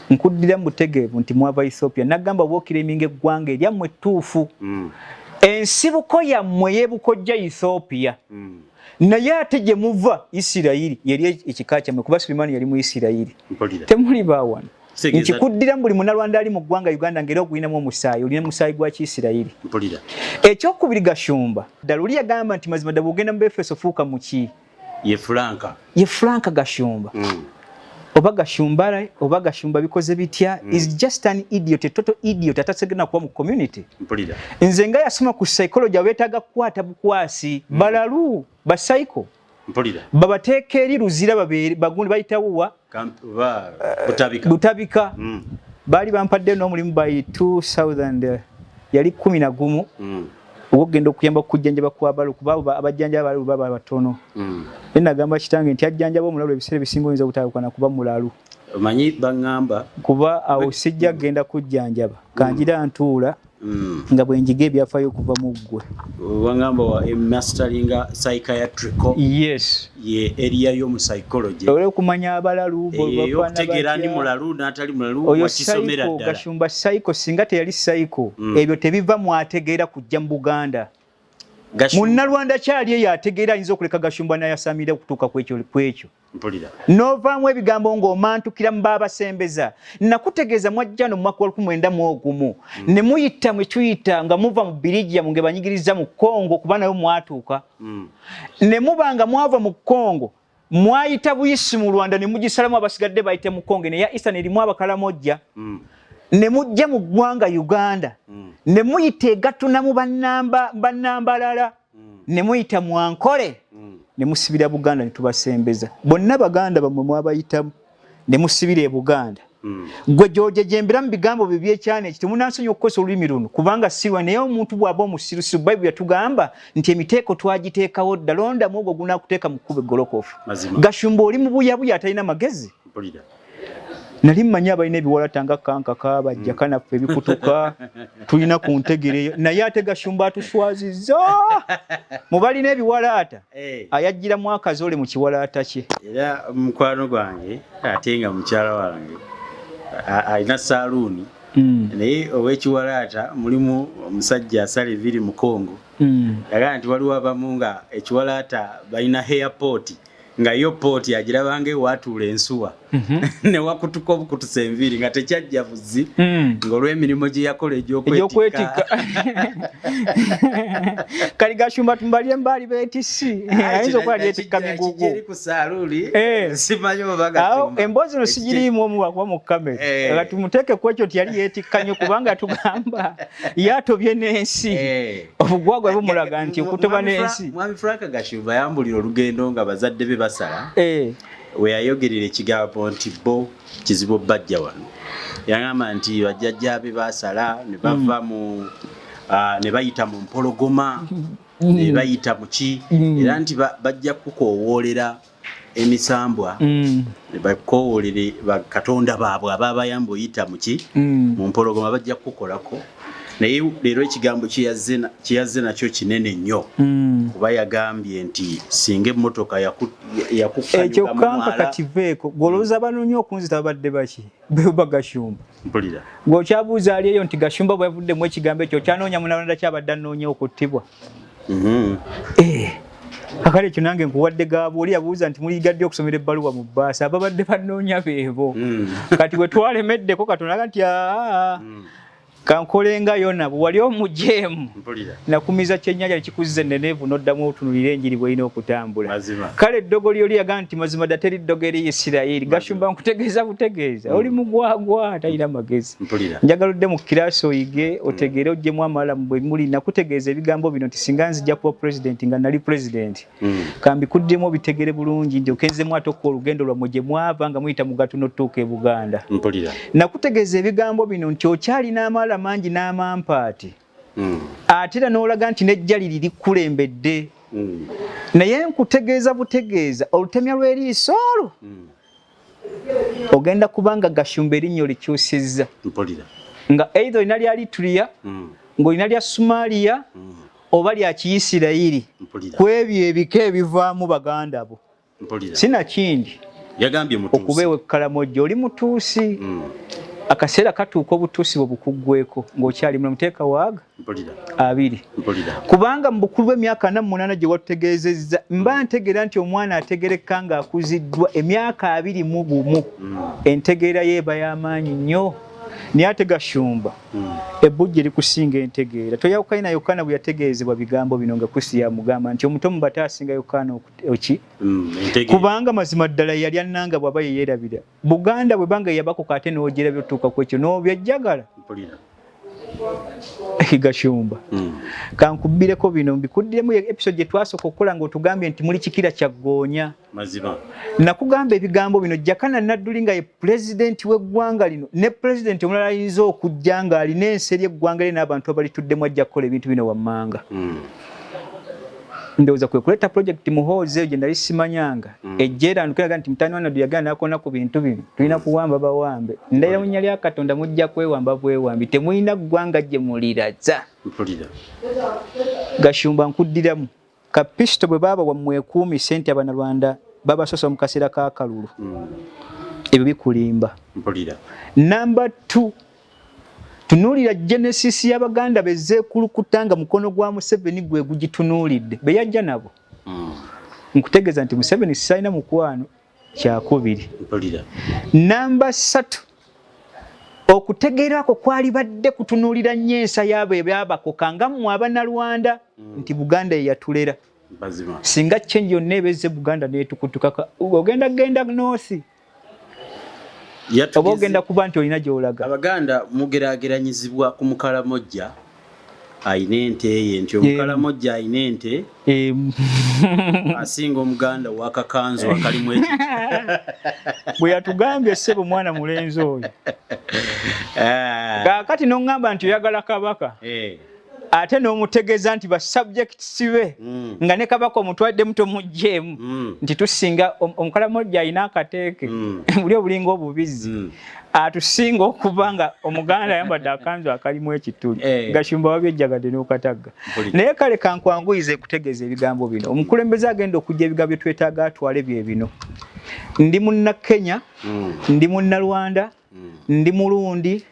nkuddira mu butegeevu nti mwava Ethiopia nagamba bwokira eminga eggwanga eryammwe ttuufu ensibuko yammwe yeebukojja Ethiopia naye ate gye muva Isirayiri yali ekika kyammwe kuba Sulemani yali mu Isirayiri temuli baawana nkikuddira buli munnalwanda ali mu ggwanga Uganda ngera ogulinamu omusaayi olina musaayi gwa Kiisirayiri. Ekyokubiri Gashumba ddala oli yagamba nti mazima ddala bw'ogenda mu Efeso fuuka mu ki ye Franka Gashumba oba Gashumba bikoze bitya is just an idiot, a total idiot atasegena kuba mu community. Nze nga yasoma ku psychology abeetaaga kukwata bukwasi balalu psycho babateeka eri luzira babiri bagundi bayitawo butabika baali bampadde n'omulimu by 2000 yali 11 ogenda okuyamba okujjanjaba kw'abalu kuba abajjanjaba abalu baba batono nagamba kitange nti ajjanjaba omulalu ebiseera bisinga oyinza obutaawukana kuba mulalu omanyi baŋŋamba kuba awo sijja genda kujjanjaba kanjira ntuula nga bwenjiga ebyafaayo okuva mu ggwe wangamba wa masteringa psychiatrical yes ye area y'omu psychology okumanya abalalu okutegeera ani mulalu n'atali mulalu wakisomera ddala. Gashumba psycho singa teyali psycho ebyo tebiva mwategeera kujja mu Buganda. Munnalwanda kyali eyo ategeera ayinza okuleka Gashumba n'ayasamira okutuuka kwekyo novaamu ebigambo ng'omantukira mu baabasembeza nakutegeeza mwajjano mu mwaka wa 1991 ne muyita mwe tuyita nga muva mu Birigia munge banyigiriza mu Kongo kuba nayo mwatuuka ne muba nga mwava mu Kongo mwayita buyisi mu Rwanda ne mugisalamu abasigadde bayite mu Kongo ne ya Eastern erimu abakalamojja ne mujja mu ggwanga Uganda ne muyita egatunamu bannambalala ne muyita mwankole ne musibira Buganda ne tubasembeza bonna Baganda bamwe mwabayitamu ne musibira e Buganda gwe George jembera mu bigambo bibye cyane kiti munansonyi okukosa olulimi luno kubanga siwa naye omuntu bw'aba omusirusiru Bible yatugamba nti emiteeko twagiteekawo ddalonda mu ogwo gunakuteeka mu kkube golokofu. Gashumba oli mu buyabuya atalina magezi nali mmanyi abalina ebiwalata nga kankaka Jakana ffe ebikutuka tulina ku ntegereyo naye ate Gashumba atuswazizza mu balina ebiwalata ayajjiramu akazoole mu kiwalaata kye era mukwano gwange ate nga mukyala wange alina saaluuni naye ow'ekiwalaata mulimu omusajja asala eviri mu Kongo yagamba nti waliwo abamu nga ekiwalaata balina airport nga yo port yagirabanga ewatuula ensuwa ne wakutuka obukutusa enviiri nga tekyajja buzi ng'olw'emirimu gye yakola egy'okwetikka kali Gashumba tumbalye mbaali beetisi ayinza okuba lyetikka migugu eri ku saaluuli simanyi oba Gashumba emboozi no sigiriimu omuwakuba mu kamera nga tumuteeke ku ekyo tiyali yeetikka nnyo kubanga tugamba yatobye n'ensi obugwagwa bumulaga nti okutoba n'ensi. Mwami Frank Gashumba yambulira olugendo nga bazadde be basala we yayogerera ekigambo nti bo kizibu bajja wano yagamba nti bajjajjaabe basala ne bava mu ne bayita mu mpologoma ne bayita mu ki era nti bajja kukowoolera emisambwa ne bakowoolere bakatonda baabwe ababayamba oyita mu ki mu mpologoma bajja kukolako naye leero ekigambo kiyazze nakyo kinene nnyo kuba yagambye nti singa emmotoka yakukkanyuka ekyo kanka kakiveeko golowooza banoonya okunzita babadde baki beba Gashumba mpulira ng'okyabuuza ali eyo nti Gashumba bwe yavuddemu ekigambo ekyo kyanoonya munalonda kyabadde anoonya okuttibwa kakale ekyo nange nkuwadde gaabo oli yabuuza nti muligadde okusomera ebbaluwa mu bbaasa ababadde banoonya beebo kati bwe twalemeddeko katonda nti kankolenga yona wali omujemu nakumiza kyennyanja kikuzize nenevu noddamu otunulira enjiri bw'erina okutambula kale eddogo lyoli yagaa nti mazima ddala teri ddogo eri Isirayiri Gashumba nkutegeeza butegeeza oli mugwagwa talina magezi njagala odde mu kiraasi oyige otegeere oggyemu amalamu bwe muli nakutegeeza ebigambo bino nti singa nzija kuba pulezidenti nga nali pulezidenti kambikuddemu obitegere bulungi nti okenzemu ate okuwa olugendo lwammwe gye mwava nga muyita mu Gatu n'otuuka e Buganda nakutegeeza ebigambo bino nti okyalina amala mangi n'amampaati ate era n'olaga nti n'ejjali liri kulembedde naye nkutegeeza butegeeza olutemya lw'eriiso olwo ogenda kubanga Gashumba erinnyo likyusizza nga either olina lya Lituriya ng'olina lya Somalia oba lya Kiyisirayiri ku ebyo ebika ebivaamu baganda bo sinakindi okubeewa ekkalamojja oli mutuusi akaseera katuuka obutuusi bwe bukuggweko ng'okyali muteeka waaga 2 kubanga mu bukulu bw'emyaka 48 gye watutegeezezza mba ntegeera nti omwana ategereka ng'akuziddwa emyaka 21 entegeera yeeba y'amaanyi nnyo naye ate Gashumba ebbujja likusinga entegeera toyawukana Yokana bwe yategeezebwa bigambo bino nga Kusi yamugamba nti omuto mu bato asinga Yokana oki kubanga mazima ddala yali annanga bw'aba ye yeerabira Buganda bwe banga yabako ate n'ogyera byotuuka ku ekyo n'obyajjagala Gashumba kankubbireko bino mbikuddiremu episode gye twasooka okukola ng'otugambye nti muli kikira kya ggoonya nakugamba ebigambo bino Jakana Nadduli nga ye pulezidenti w'eggwanga lino ne pulezidenti omulala ayinza okujja ng'alina enseri eggwanga lye n'abantu abalituddemu ajja kukola ebintu bino wammanga ndowooza kwe kuleeta project muhoozi gye nali simanyanga ejjeera nkulaga nti mutani wana duyagana nakona ku bintu bino tulina kuwamba bawambe ndayira munya lya Katonda mujja kwewamba bwewambi temulina ggwanga gye muliraza Gashumba nkuddiramu kapisto bwe baba wamwekuumi sente Abanalwanda babasosa mu kaseera ka kalulu ebyo bikulimba number 2 tunuulira Genesis y'Abaganda bezzeekulukutanga mukono gwa Museveni gwe gugitunuulidde be yajja nabo nkutegeeza nti Museveni sisayina mukwano kyakubiri namba 3 okutegeerako kwali badde kutunuulira nnyo ensa y'abo ebyabakoka nga mmwe Abanalwanda nti Buganda ye yatulera singa change yonna ebezze Buganda neetukutuka ogenda genda north oba ogenda kuba nti olina gy'olaga Abaganda mugeraageranyizibwa ku mukalamojja ayina ente ye nti omukalamojja ayina ente asinga Omuganda w'akakanzu akalimu eki bwe yatugambye ssebo mwana mulenzi oyo kaakati n'oŋŋamba nti oyagala Kabaka ate n'omutegeeza nti ba subjects be nga ne Kabaka omutwadde muto mujjeemu nti tusinga omukalamojja ayina akateeke buli obulinga obubizzi atusinga okuba nga Omuganda ayambadde akanzu akalimu ekituli Gashumba wabyejjagadde n'okatagga naye kale kankwanguyize kutegeeza ebigambo bino omukulembeze agenda okujja ebigambo bye twetaaga atwale bye bino ndi Munnakenya ndi Munnalwanda ndi Mulundi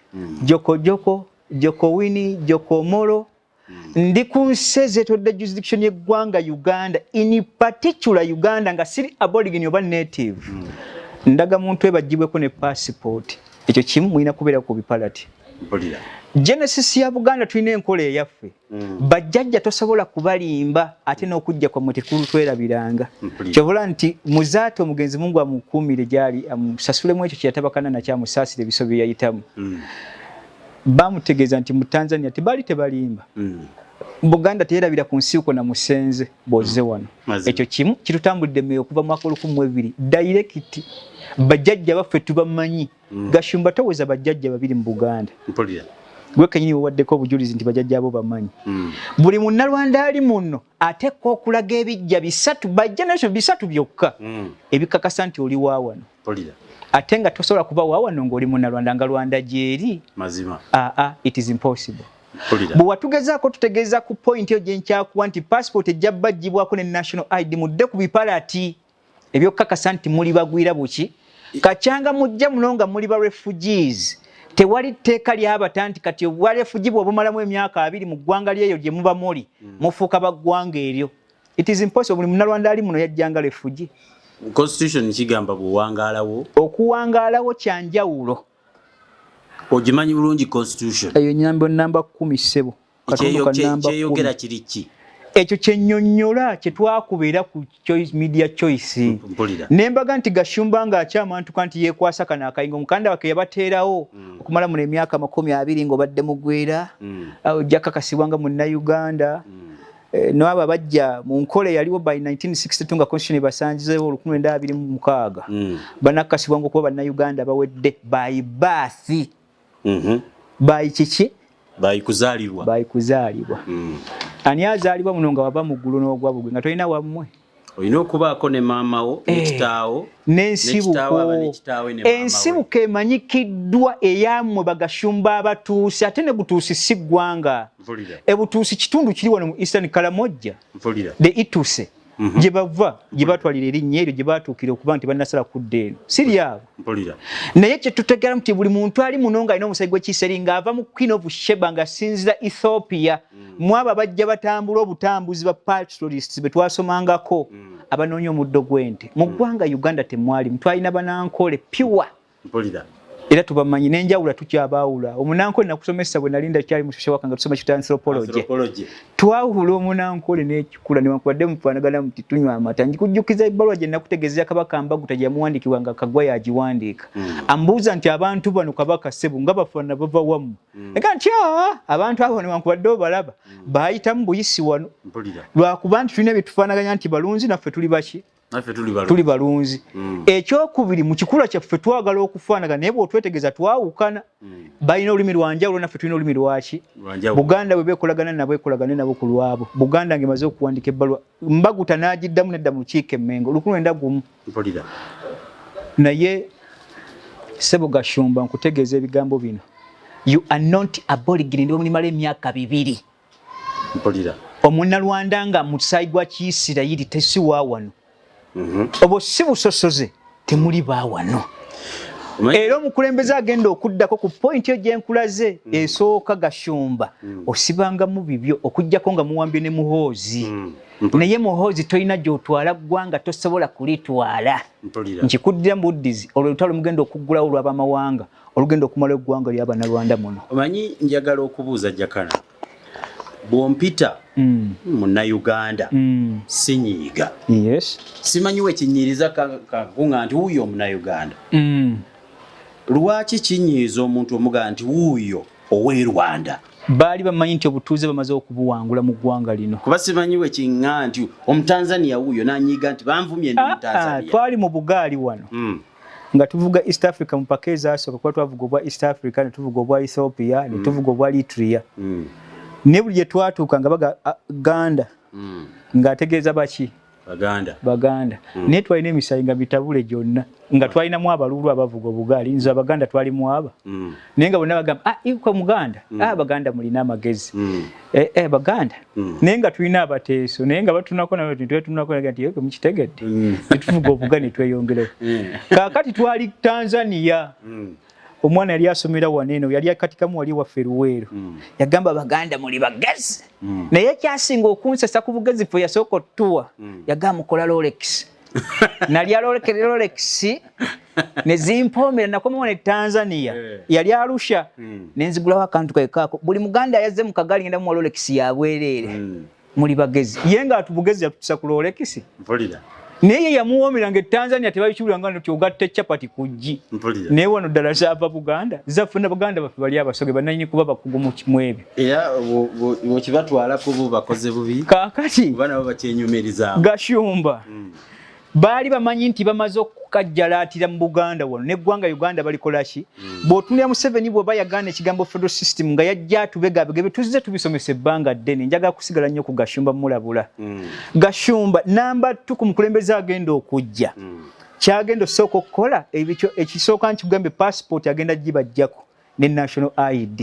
Jokojoko Jokowini Jokomolo ndi ku nsi ezeetodde jurisdiction y'eggwanga Uganda in particular Uganda nga siri aborigine oba native ndaga muntu ebagibweko ne passport ekyo kimu mulina kubeera ku bipalati Genesis ya Buganda tulina enkola eyaffe bajjajja tosobola kubalimba ate n'okujja kwa mutikulu twerabiranga kyobula nti muzaate omugenzi Mungu amukuumire gyali amusasulemu ekyo kyeyatabakana nakyamusaasira ebiso bye yayitamu bamutegeeza nti mu Tanzania tebali tebalimba Buganda teyerabira ku nsiuko na musenze boze wano ekyo kimu kitutambulidde meyo okuva mu mwaka 12 direct bajjajja baffe tubamanyi Gashumba toweza bajjajja babiri mu Buganda gwe kenyini waddeko obujulizi nti bajjajja abo bamanyi buli Munnalwanda ali muno atekka okulaga ebijja bisatu bajja nasho bisatu byokka ebikakasa nti oli waawano ate nga tosobola kuba waawano ng'oli Munnalwanda nga Lwanda gyeri mazima it is impossible bwe watugezaako tutegeeza ku point eyo gye nkyakuwa nti passport ejja bajjibwako ne national ID mudde ku bipalati ebyokakasa nti muli bagwira buki kacyanga mujja muno nga muli ba refugees tewali tteeka ly'abata nti kati obwa refugee bw'obumalamu emyaka 2 mu ggwanga lyeyo gye muba muli mufuuka baggwanga eryo it is impossible buli Munnalwanda ali muno yajjanga refugee constitution kigamba buwangaalawo okuwangaalawo kyanjawulo ogimanyi bulungi constitution eyo nyambo namba 10 sebo kyeyogera kiriki ekyo kyennyonnyola kye twakubeera ku media choice nembaga nti Gashumba nga akyamantuka nti yeekwasa kana akayingo mukanda wake yabateerawo okumala mu emyaka 20 ng'obadde mugwera jakakasibwanga Munnayuganda n'abo abajja mu nkole yaliwo by 1962 nga constitution basanjizeewo 1926 banakasibwanga okuba Bannayuganda bawedde by birth by kiki by kuzaalibwa ani azaalibwa muno nga wava mu ggulu n'ogwa bugwe nga tolina wammwe olina okubaako ne maamawo nekitaawo ensibuko emanyikiddwa eyammwe Bagashumba abatuusi ate ne butuusi si ggwanga ebutuusi kitundu kiri wano mu Eastern Kalamojja the Ituse gye bava gye batwalira erinnya eryo gye batuukira okuba nti bannasala kudda eno siri abo naye kye tutegeera nti buli muntu ali muno ng'alina omusaayi gw'ekiiseri ng'ava mu Queen of Sheba ng'asinzira Ethiopia mu abo bajja batambula obutambuzi ba pastoralists be twasomangako abanoonya omuddo gw'ente mu ggwanga Uganda temwali twalina banankole pure era tubamanyi n'enjawula tukyabaawula omunankole nakusomesa bwe nalinda kyali mu shosha wakanga tusoma kita anthropology twawula omunankole n'ekikula ne wakwadde mufaanagana muti tunywa amata njikujjukiza ebbaluwa gye nakutegeezea Kabaka Mbaguta gye yamuwandiikibwanga Kagwa yagiwandiika ambuuza nti abantu bano Kabaka Ssebo nga bafaanana bava wamu eka nti abantu abo ne wankubadde obalaba baayitamu buyisi wano lwakuba nti tulina bye tufaanaganya nti balunzi naffe tuli baki tuli balunzi ekyokubiri mu kikula kyaffe twagala okufaanaga naye bw'otwetegeeza twawukana balina olulimi lwanjawulo naffe tulina olulimi lwaki Buganda bwe beekolagana nabo ekolagane nabo ku lwabo Buganda ng'emaze okuwandiika ebbaluwa Mbaguta n'agiddamu nedda mu lukiiko Emmengo 1991 naye Ssebo Gashumba nkutegeeza ebigambo bino you are not aborigine ndi mumala emyaka 2 omunnalwanda nga musaayi gwa Kiisirayiri tesiwa wano obo si busosoze temuli baawano era omukulembeze agenda okuddako ku pointi yo gyenkulaze esooka Gashumba osibangamu bibyo okujjako nga muwambye ne muhoozi naye muhoozi tolina gy'otwala ggwanga tosobola kulitwala nkikuddira mu buddizi olwolutalo mugenda okuggulawo olw'abamawanga olugenda okumala eggwanga ly'Abannalwanda muno omanyi njagala okubuuza Jakana bwompita Munnayuganda sinyiiga simanyiwe kinyiriza kagunga nti wuuyo Munnayuganda lwaki kinyiiza omuntu omugaa nti wuuyo ow'e-Rwanda baali bamanyi nti obutuuze bamaze okubuwangula mu ggwanga lino kuba simanyiwe kiŋŋa nti Omutanzania wuuyo nanyiiga nti banvumye ndi Mutanzania twali mu Bugaali wano nga tuvuga East Africa mu paka ezaasooka kuba twavuga obwa East Africa ne tuvuga obwa Ethiopia ne tuvuga obwa Eritrea ne buli gye twatuuka nga Baganda ng'ategeeza baki Baganda naye twalina emisaayi nga mitabule gyonna nga twalinamu abalulu abavuga Obugaali nze Abaganda twalimu aba naye nga bonna bagamba ikwe Muganda Abaganda mulina amagezi Baganda naye nga tulina abateeso naye nga batunako nayo twetunako nti yeke mukitegedde netuvuga Obuga ne tweyongerewo kaakati twali Tanzania omwana yali asomera waneeno yali akatikamu wali waffe Luweero yagamba Baganda muli bagezi naye kyasinga okunsesa ku bugezi ffe yasooka otuwa yagamba mukola Rolex nalya Rolex ne zimpoomera nakomawo ne Tanzania yali Arusha nenzigulawo akantu kekaako buli Muganda yazze mu kagali ngenda mu Rolex yabwereere muli bagezi ye nga atubugezi yatutusa ku Rolex naye yamuwoomeranga Tanzania tebabikiwulanga nti ogatta chapati kujji naye wano ddala zaava Buganda zaffe na Baganda baffe bali abasoge bananyini kuba bakugu mu ebyo era bwekibatwalako bo bakoze bubi kaakati kuba nabo bakyenyumiriza Gashumba baali bamanyi nti bamaze okukajjalaatira mu Buganda wano neggwanga Uganda balikolaki bw'otunira Museveni bw'oba yagaana ekigambo federal system nga yajja atubegabege tuzze tubisomesa ebbanga ddene njagala kusigala nnyo ku Gashumba mulabula Gashumba namba 2 ku mukulembeze agenda okujja kyagenda osooka okukola ekisooka nkikugambe passport agenda gibajjako ne national ID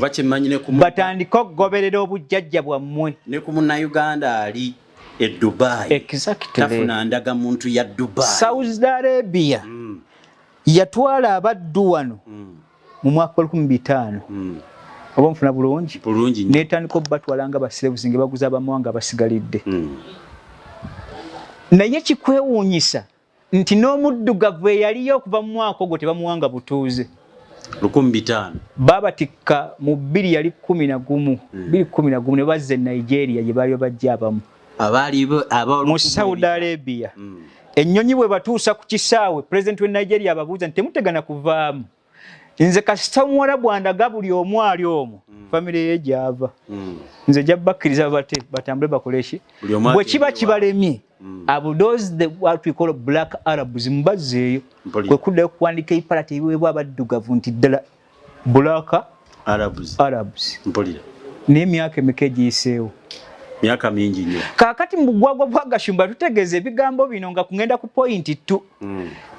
batandika okugoberera obujjajja bwammwe ne ku Munnayuganda ali Dubai tafuna ndaga muntu ya Dubai Saudi Arabia yatwala abaddu wano mu mwaka 2005 oba mfuna bulungi netandika batwalanga basiravuzi nge baguza abamawanga basigalidde naye kikwewuunyisa nti n'omuddugavu yaliyo okuva mu mwaka ogwo tebamuwanga butuuze 1500 babatikka mu 2011 ne bazze Nigeria gye baali bajja abamu mu Saudi Arabia. Ennyonyi bwe batuusa ku kisaawe president we Nigeria ababuuza nti temutegana kuvaamu. Nze kasita Mwarabu andaga buli omu ali omwo family ye gyava. Nze jabbakkiriza batambule bakoleshi bwe kiba kibalemye those the what we call black Arabs mbazeeyo kwe kuddayo kuwandika ipalati ebiweebwa abaddugavu nti ddala black Arabs mpulira n'emyaka emeka egiyiseewo myaka mingi nnyo. Kaakati mu bugwagwa bwa Gashumba tutegeeza ebigambo bino nga kungenda ku point 2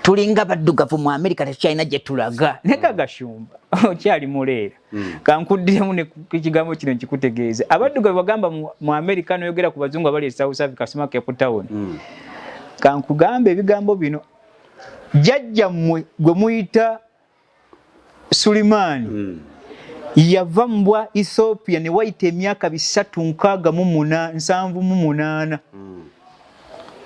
tulinga baddugavu mu America tekyalina gye tulaga neka Gashumba okyali muleera kankuddiremu ne kigambo kino nkikutegeeze abaddugavu bagamba mu America noyogera ku bazungu abali South Africa sima Cape Town kankugamba ebigambo bino jjajja mmwe gwe muyita Sulimani yava mbwa Ethiopia ne waita emyaka 368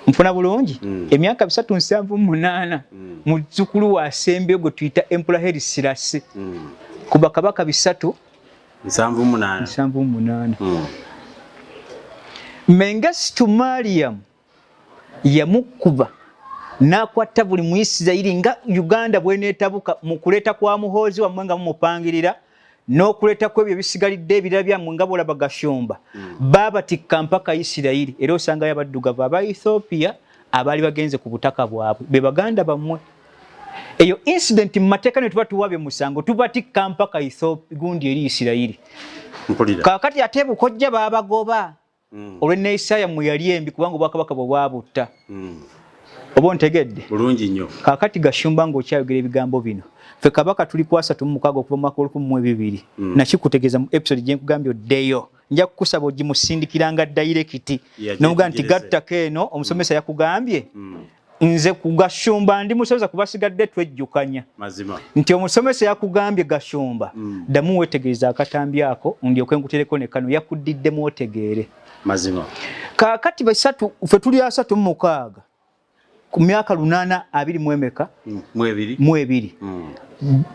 mpuna bulungi emyaka 378 muzzukulu wa Sembe gwe tuyita Emperor Haile Selassie kuba kabaka 378 Mengistu Mariam yamukuba n'akwata buli Muyisirayiri nga Uganda bweneetabuka mu kuleeta kwa muhoozi wamwe nga mumupangirira n'okuleeta kwebyo bisigalidde ebirala byammwe nga bw'olaba Gashumba baabatikka mpaka Isirayiri era osanga y'abaddugavu aba Ethiopia abaali bagenze ku butaka bwabwe be baganda bammwe. Eyo incident mu mateeka ne tuba tuwabye musango tubatikka mpaka Ethiopia gundi eri Isirayiri. Kaakati ate bukojja baabagoba olw'enneeyisa mwe yali embi kubanga obwakabaka bwe bwabutta. Oba ontegedde bulungi nnyo. Kaakati Gashumba ng'okyayogera ebigambo bino fe kabaka tuli ku 36 okuva mu mwaka 2002 nakikutegeeza mu episode gye nkugambye oddeyo nja kukusaba ogimusindikiranga direct n'omugaa nti gattako eno omusomesa yakugambye nze ku Gashumba ndi musomesa kubasigadde twejjukanya mazima nti omusomesa yakugambye Gashumba ddamu wetegereza akatambi ako ndyoke nkutereko ne kano yakuddiddemu otegeere mazima. Kaakati basatu fe tuli 36 ku myaka 820 mwebiri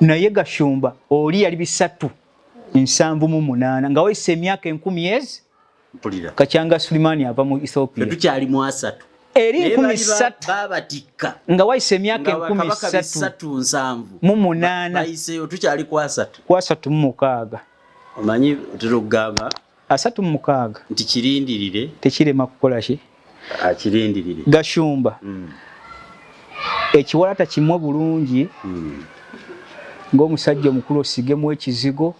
naye Gashumba oli yali 378 nga wayise emyaka 10 mpulira Kacyanga Sulimani ava mu Ethiopia tukyali mu 3 eri 13 babatikka nga wayise emyaka 13 bayiseyo tukyali ku 3 omanyi otera okugamba 36 nti kirindirire tekirema kukola ki akirindirire Gashumba ekiwalata kimwe bulungi ng'omusajja omukulu osigemu ekizigo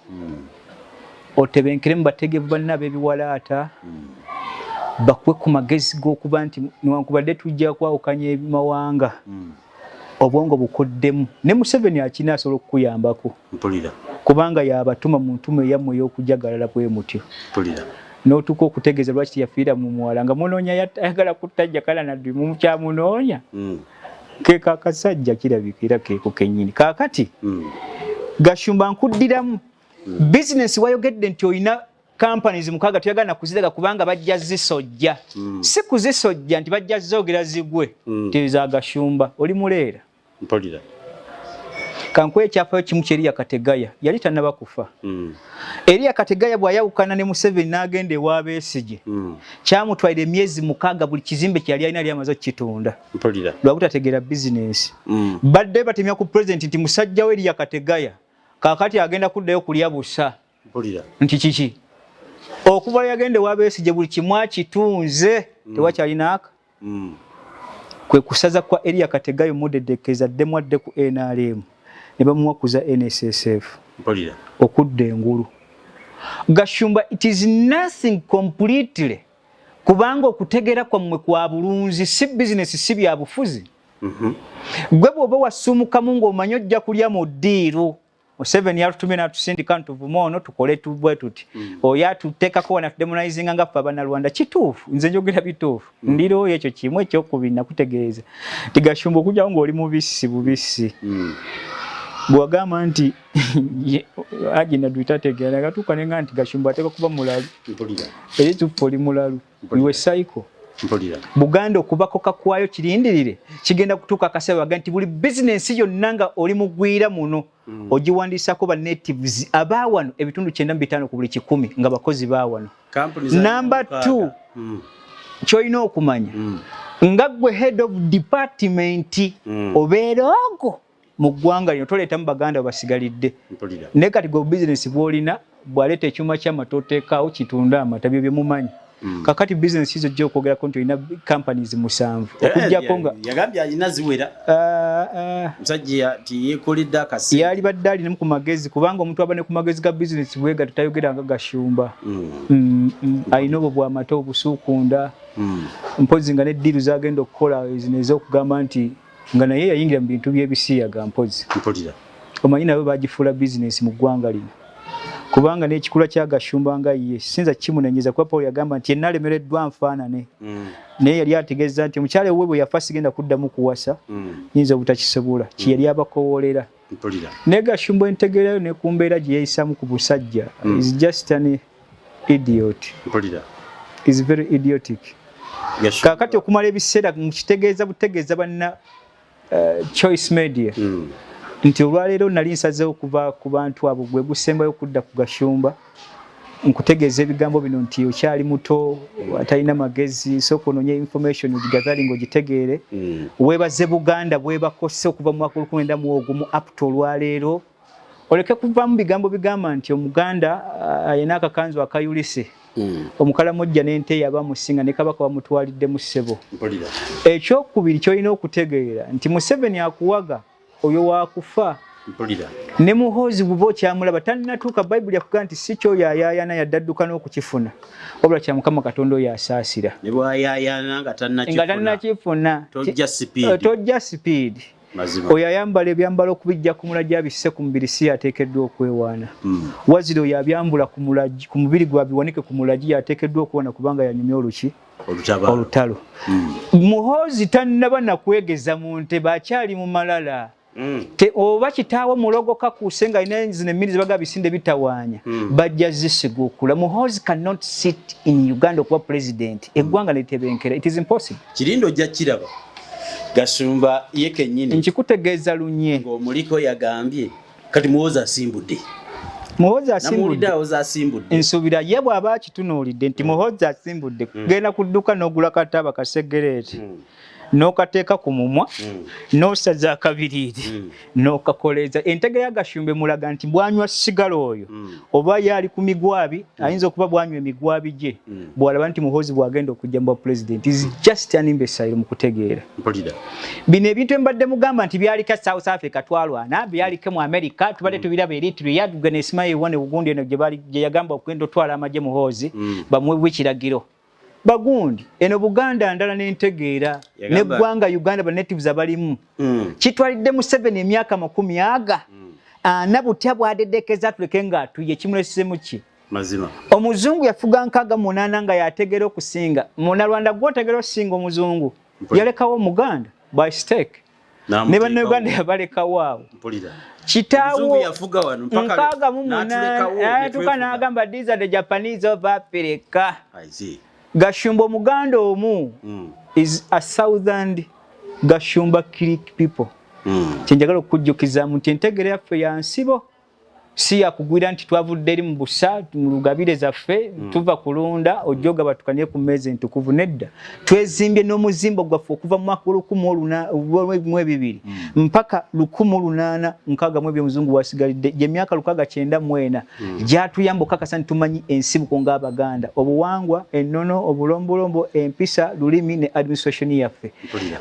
otebenkeremu bategevu bannabe ebiwalaata bakwe ku magezi g'okuba nti newankubadde tujja kwawukanya ebimawanga obwongo bukoddemu ne Museveni akina asobola okukuyambako kubanga yabatuma mu ntumo eyammwe ey'okujagalala bwe mutyo n'otuka okutegeeza lwaki yafiira mu muwala nga munoonya ayagala kutta Jakana naddu mumukyamunoonya keka akasajja kirabikira keeko kennyini. Kaakati Gashumba nkuddiramu business wayogedde nti olina companies mukaaga tuyagala kuziraga kubanga bajja zisojja si kuzisojja nti bajja zoogera zigwe tiza Gashumba oli muleera mpulira kankwe ekyafayo kimu kyeri yakategaya yali tannaba kufa eri yakategaya bw'ayawukana ne Museveni n'agenda ewa Besigye kyamutwalira emyezi 6 buli kizimbe kyali alina lyamaze okukitunda lwabutategeera business badde batemya ku president nti musajja we eri yakategaya kaakati agenda kuddayo kulya busa nti kiki okuva yagenda ewa Besigye buli kimu akitunze tewakyalinaaka kwe kusaza kwa eri yakategayo mudedekeza ddemu adde ku NRM ne bamuwakuza NSSF okudda engulu. Gashumba it is nothing completely kubanga okutegeera kwammwe kwa bulunzi si business si bya bufuzi gwe bw'oba wasumukamu ng'omanyi ojja kulya mu ddiiru Museveni yatutumye n'atusindika ntuvuma ono tukole tubwe tuti oyo atuteekako wana tudemonizinga nga ffe Abannarwanda kituufu nze njogera bituufu ndiri oyo ekyo kimu ekyokubiri nakutegeeza nti Gashumba okujjawo ng'oli mubisi bubisi bwagamba nti agenda duitategeera gatuuka nenga nti Gashumba ateeka kuba mulalu eri tuffe oli mulalu iwe cycle Buganda okubako kakwayo kirindirire kigenda kutuuka akasaba baga nti buli bizinensi yonna nga oli mugwira muno ogiwandiisako ba natives abaawano ebitundu 95 ku buli 100 nga bakozi baawano. Number 2 kyolina okumanya nga gwe head of department obeera ogwo mu ggwanga lino toleetamu baganda basigalidde naye kati gwe bizinensi bw'olina bw'aleeta ekyuma ky'amata oteekaawo kitunda amata byo byemumanyi. Kakati business hizo jjo okwogerako nti olina companies 7 okujjako nga yagambye alina ziwera musajja tiyeekoledde akasi yali badde alina ku magezi kubanga omuntu aba ne ku magezi ga business bwega tutayogeranga Gashumba alina obwo bw'amata obusuukunda mpozi nga n'eddiru zagenda okukola ezinezo okugamba nti nga naye yayingira mu bintu by'ebisiyaga mpozi omanyi nawe bagifuula business mu ggwanga lino kubanga n'ekikula kya Gashumba nga ye sinza kimunenyeza kuba Paul yagamba nti yenna alemereddwa nfaanane naye yali ategeeza nti omukyala we bwe yafa sigenda kuddamu kuwasa yinza obutakisobola kiyali abakowoolera naye Gashumba entegeerayo ne ku mbeera gye yeeyisaamu ku busajja is just an idiot is very idiotic. Kakati okumala ebiseera nkitegeeza butegeeza banna Choice Media nti olwaleero nali nsazeewo okuva ku bantu abo gwe gusembayo okudda ku Gashumba nkutegeeza ebigambo bino nti okyali muto atalina magezi sooka ononye information ogigathering ogitegeere weebaze Buganda bwebakose okuva mu mwaka 1991 up to olwaleero oleke kuvaamu bigambo bigamba nti omuganda ayina akakanzu akayulise omukalamojja n'ente yaba musinga ne kabaka bamutwalidde mu ssebo. Ekyokubiri kyolina okutegeera nti Museveni akuwaga oyo wakufa ne muhoozi bubo kyamulaba tannatuuka Bayibuli yakuga nti si kyo yayaayana yaddadduka n'okukifuna wabula kya Mukama Katonda oyo asaasira ne bwayaayana nga tannakifuna tojja speed oyo ayambala ebyambalo okubijja ku mulagi abisse ku mubiri si yateekeddwa okwewaana wazira oyo abyambula ku mubiri gwe abiwanike ku mulagi yateekeddwa okwewaana kubanga yanyumya olutalo muhoozi tannaba nakwegeza mu nte bakyali mu malala oba kitaawo mulogoka kuuse nga alina zino emmiri zebaga bisinde bitawaanya bajja zisigukula. Muhoozi cannot sit in Uganda okuba president eggwanga litebenkera it is impossible. Kirindo ojja kiraba Gashumba ye kennyini nkikutegeeza lunye ng'omuliko yagambye kati Muhoozi asimbudde nsuubira ye bw'aba akitunuulidde nti Muhoozi asimbudde genda kudduka n'ogula kataba kasegereeti n'okateeka ku mumwa n'osaza akabiriiri n'okakoleeza entegera ya Gashumba mulaga nti bwanywa sigala oyo oba yali ku migwabi ayinza okuba bwanywa emigwabi gye bw'alaba nti Muhoozi bw'agenda okujja mu president is just an imbecile mu kutegeera bino ebintu embadde mugamba nti byalika South Africa twalwana byalike mu America tubadde tubiraba Eritrea Gwenesmaye wane ugundi eno gye yagamba okugenda otwala amagye Muhoozi bamuwe ekiragiro bagundi eno Buganda ndala n'entegeera n'eggwanga Uganda ba natives abalimu kitwalidde Museveni emyaka 10 nabutya bwadedekeza tuleke nga atuye kimulesemu ki mazima omuzungu yafuga nkaga 8 nga yategera okusinga Munnarwanda gwotegera osinga omuzungu yalekawo Muganda by stake ne bannayuganda yabalekawo awo kitaawo yafuga wano nkaga mu 8 tukanagamba these are the Japanese of Africa. Gashumba Muganda omu is a southern Gashumba Creek people. Kyenjagala okujjukiza mu ntegere yaffe ya nsibo si yakugwira nti twavudde eri mu busa mu lugabire zaffe tuva kulunda ojoga batukanye ku meze entukuvu nedda twezimbye n'omuzimbo gwaffe okuva mu mwaka 1812 mpaka 1864 muzungu wasigalidde gye myaka 694 gyatuyamba okakasa ntumanyi ensibuko ng'Abaganda obuwangwa ennono obulombolombo empisa lulimi ne administration yaffe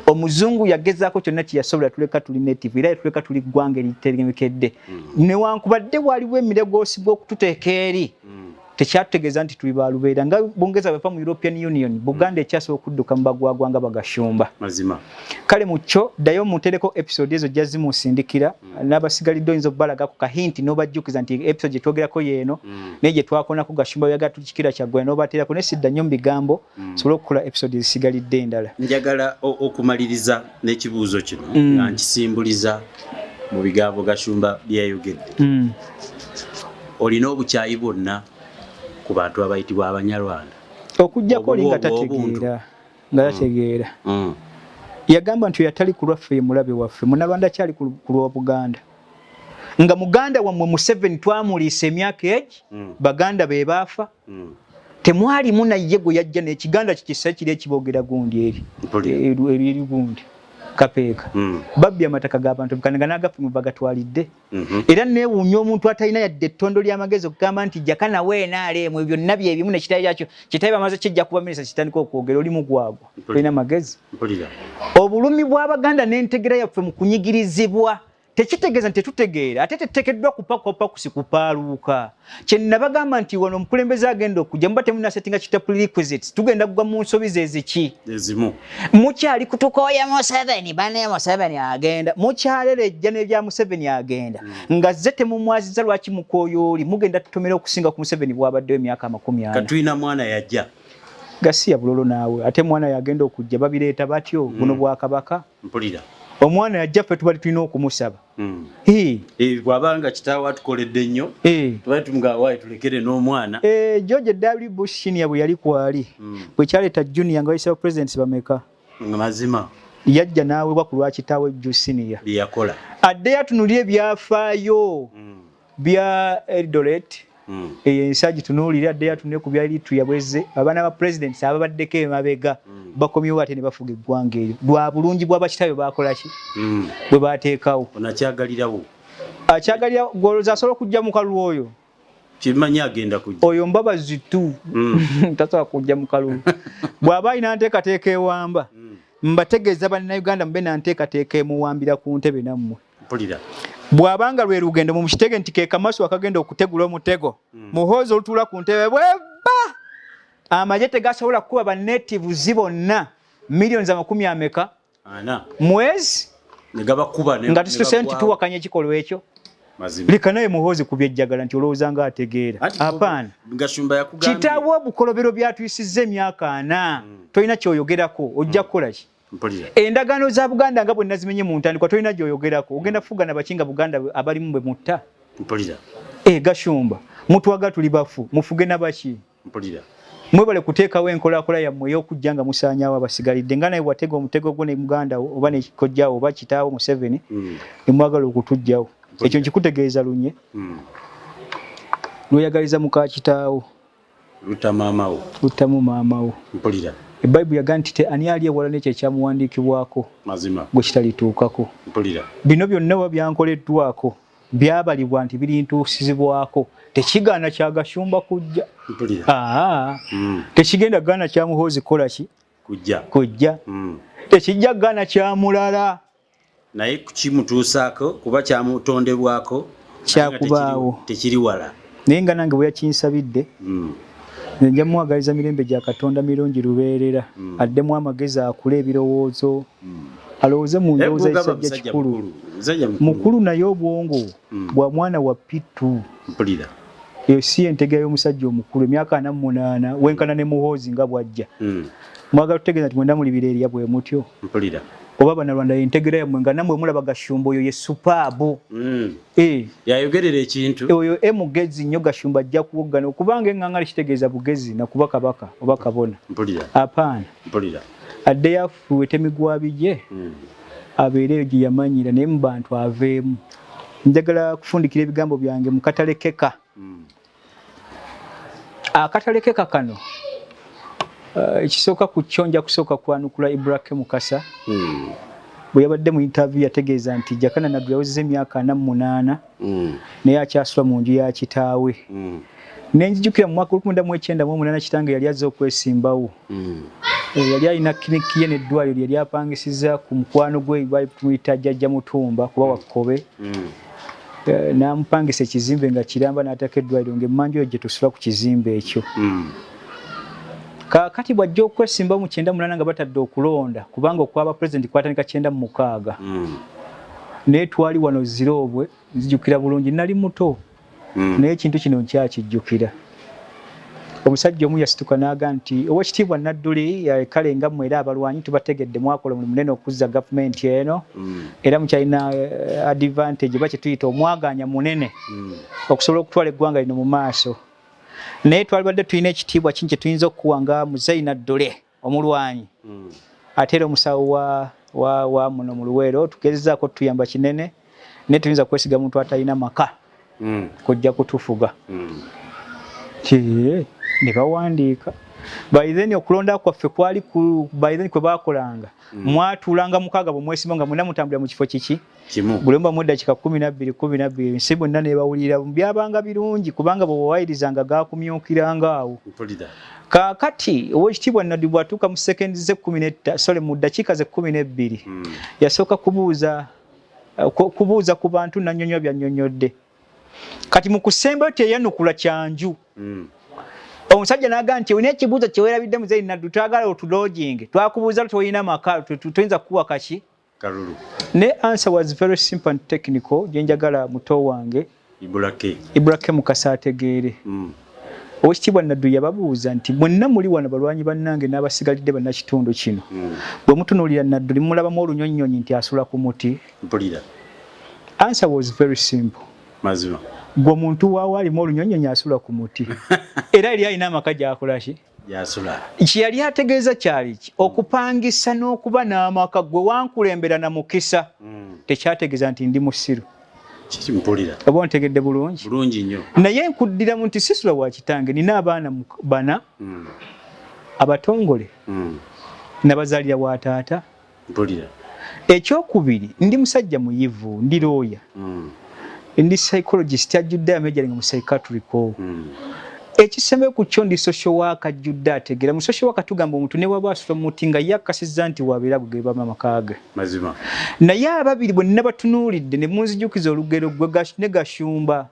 omuzungu yagezaako kyonna kiyasobola tuleka tuli native era tuleka tuli ggwanga eritegemekedde newankubadde waliwo emiregosi gw'okututeeka eri tekyatutegeeza nti tuli balubeera nga Bungereza bava mu European Union Buganda ekyasobola okudduka mu bagwagwa nga Bagashumba mazima kale mukyo ddayo mutereko episode ezo jazzi musindikira n'abasigalidde oyinza obbalaga ku kahinti n'obajjukiza nti episode gye twogerako yeeno naye gye twakonako Gashumba yaga tukikira kyaggwa n'obateerako nesidda nnyo mu bigambo sobola okukola episode ezisigalidde endala. Njagala okumaliriza n'ekibuuzo kino nga nkisimbuliza mu bigambo Gashumba byayogedde olina obukyayi bwonna ku bantu abayitibwa Abanyarwanda okujjako linga tategeera nga yategeera yagamba nti yatali ku lwaffe mulabe waffe Munnalwanda kyali ku lwa Buganda nga muganda wammwe Museveni twamuliisa emyaka egi baganda be baafa temwali munaye gwe yajja n'ekiganda kikisa kiri ekibogera gundi eri gundi kapeeka babbi amataka g'abantu bikananga n'agafumu bagatwalidde era neewuunya omuntu atalina yadde ettondo ly'amagezi okugamba nti Jakana weenaaleemu byonna byebimu nekitabi kyakyo kitabi bamaze kijja kuba minisita kitandika okwogera oli mugwagwa olina magezi obulumi bw'Abaganda n'entegera yaffe mu kunyigirizibwa tekitegeeza nti tetutegeera ate teteekeddwa kupakopa kusikupaaluuka kye nabagamba nti wano omukulembeze agenda okujja muba temunasetinga kita prerequisites tugenda kugwa mu nsobi zeziki ezimu mukyali kutukooya Museveni bane Museveni agenda mukyalelejja n'ebya Museveni agenda nga zze temumwaziza lwaki mukooyo oli mugenda tutomera okusinga ku Museveni bw'abaddeyo emyaka 40 katulina mwana yajja gasiya bulolo naawe ate mwana yagenda okujja babireeta batyo buno bwakabaka mpulira omwana yajja ffe tubali tulina okumusaba bw'abanga kitaawe atukoledde nnyo tubali tumugawaayi tulekere n'omwana George W. Bush Senior bwe yali kwali bwe kyaleeta Junior nga bayisaba presidents bameka mazima yajja n'aweebwa ku lwa kitaawe Bush Senior bye yakola adde atunulira ebyafaayo bya Eldoret ensagi tunuulira adde atunule ku bya Eritrea bweze abaana ba presidents ababaddeko emabega bakomyewo ate ne bafuga eggwanga eryo lwa bulungi bw'abakitaabwe baakola ki bwe baateekawo onakyagalirawo akyagalira gwolooza asobola okujja mu kalulu oyo kimanyi agenda kujja oyo mbabazi tu tasobola kujja mu kalulu bw'aba alina nteekateeka ewamba mbategeeza bannayuganda mube na nteekateeka emuwambira ku ntebe nammwe mpulira bw'abanga lwe lugendo mumukitege nti ke kamaso akagenda okutegula omutego muhoozi olutuula ku ntebe bwebba amagye tegasobola kukuba bannatives bonna millions amakumi ameka mwezi nga tusose nti tuwakanya ekikolwa ekyo leka naye muhoozi ku byejjagala nti olowooza nga ategeera apaana kitaawe obukolobero byatuyisizza emyaka 4 tolina kyoyogerako ojja kukola ki endagaano za Buganda nga bwe nazimenye mu ntandikwa tolina gyoyogerako ogenda kufuga na bakinga Buganda abalimu bwe mutta Gashumba mutwaga tuli bafu mufuge na baki mwebale kuteekawo enkolaakola yammwe ey'okujja nga musaanyaawo abasigalidde nga naye bwatega omutego gwo ne Muganda oba ne kojjaawo oba kitaawo Museveni nemwagala okutujjawo ekyo nkikutegeeza lunye n'oyagaliza muka kitaawo lutamu maamawo Ebbayibuli yaga nti ani ali ewala n'ekyo ekyamuwandiikibwako gwe kitalituukako bino byonna oba byankoleddwako byabalibwa nti birintuusizibwako tekigaana kya Gashumba kujja tekigenda gaana kya muhoozi kola ki kujja tekijja gaana kya mulala naye kukimutuusaako kuba kyamutondebwako kyakubaawo tekiri wala naye nga nange bwe yakinsabidde nja mwagaliza mirembe gya Katonda mirungi lubeerera addemu amagezi akula ebirowoozo alowooze mu ndowooza ekisajja kikulu mukulu naye obwongo bwa mwana wa Pitu eyo si entegera y'omusajja omukulu emyaka 48 wenkana ne muhoozi nga bwajja mwagala tutegeeza nti mwenda mulibira eriya bwe mutyo oba Bannalwanda yentegera yammwe nga nammwe mulaba Gashumba oyo ye supaabu yayogerera ekintu oyo mugezi nnyo Gashumba ajja kuwoggana okubanga eŋŋaŋali kitegeeza bugezi nakuba kabaka oba kabona apaana adde yafuwe temigwabije abeere eyo gye yamanyira naye mu bantu aveemu njagala kufundikira ebigambo byange mu katalekeka akatalekeka kano ekisooka ku kyo nja kusooka kwanukula Ibrahim Mukasa bwe yabadde mu interview yategeeza nti Jakana Naddu yawezezza emyaka 48 naye akyasula mu nju ya kitaawe nenjijukira mu mwaka 1998 kitange yali azze okwesimbawo yali alina kiliniki ye n'eddwaliro yali apangisiza ku mukwano gwe bali tumuyita Jjajja Mutumba kuba Wakkobe n'amupangisa ekizimbe nga kiramba n'ateeka eddwaliro ng'emmanju eyo gye tusula ku kizimbe ekyo kakati bwajja okwesimbawo mu 98 nga batadde okulonda kubanga okwaba president kwatandika 96 naye twali wano Zirobwe nzijukira bulungi nali muto naye ekintu kino nkyakijjukira omusajja omu yasituka n'aga nti owekitiibwa Nadduli kale nga mmwe era abalwanyi tubategedde mwakola omulimu munene okuzza gavumenti eno era mukyalina advantage ba kye tuyita omwaganya munene okusobola okutwala eggwanga lino mu maaso naye twalibadde tulina ekitiibwa kingi kye tuyinza okukuwanga Muzeyi Nadduli omulwanyi ate era omusawo wa muno mu Luweero tugezezaako tuyamba kinene naye tuyinza kwesiga muntu atalina maka kujja kutufuga ne bawandiika by then okulonda kwaffe kwali by then kwe baakolanga mwatuulanga mukaaga bwe mwesiba nga mwena mutambulira mu kifo kiki buli omu bamu eddakiika 12 nsi bonna ne bawulira byabanga birungi kubanga bwe bawayirizanga gaakumyukiranga awo kaakati owekitiibwa Nnaddu bw'atuuka mu sekendi ze 10 sorry mu ddakiika ze 12 yasooka kubuuza ku bantu nannyonnyola byannyonnyodde kati mu kusembayo teyanukula kyanju omusajja n'agamba nti olina ekibuuzo kye weerabidde muzeeyi Nnaddu twagala otulojinge twakubuuza tuyina maka tuyinza kukuwa kaki kalulu ne answer was very simple and technical gye njagala muto wange Ibrake Mukasa ategeere owekitiibwa Nnaddu yababuuza nti mwenna muli wano balwanyi bannange n'abasigalidde bannakitundu kino bwe mutunuulira Nnaddu limulabamu olunyonnyonyi nti asula ku muti answer was very simple mazima gwe muntu waawo alimu olunyonnyonyi asula ku muti era eri alina amaka gy'akola ki gy'asula kye yali ategeeza kyali ki okupangisa n'okuba n'amaka gwe wankulembera na mukisa tekyategeeza nti ndi musiru kimpulira oba ontegedde bulungi nnyo naye nkuddiramu nti sisula wa kitange nina abaana bana abatongole n'abazaalira wa taata mpulira ekyokubiri ndi musajja muyivu ndi looya ndi psychologist ajjudde amajalinga mu psychiatric ekisembe ku kyo ndi social worker ajjudde ategeera mu social worker tugamba omuntu ne waba asula muti nga yakasizza nti wabeera bugeba amakaaga mazima naye ababiri bonna batunuulidde ne munzijukiza olugero gwe ne Gashumba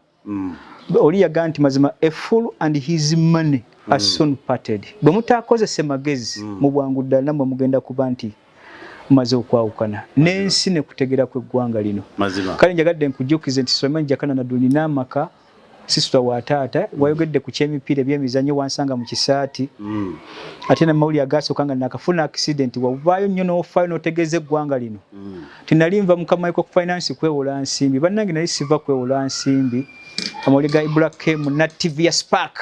oli yagaa nti mazima a fool and his money are soon parted bwe mutaakozese magezi mu bwangu ddala nammwe mugenda kuba nti maze okwawukana n'ensi ne kutegera kw'eggwanga lino kale njagadde nkujjukize nti Sulaiman Jakana Nnaddu nina amaka sisula wa taata wayogedde ku ky'emipiira ebyemizannyo wansanga mu kisaati ate n'amawulire agasooka nga nakafuna accident wavaayo nnyo n'ofaayo n'otegeeza eggwanga lino tinali nva mukama Microfinance kwewola nsimbi bannange nali siva kwewola nsimbi amawulire ga Ibrahim na TV ya Spark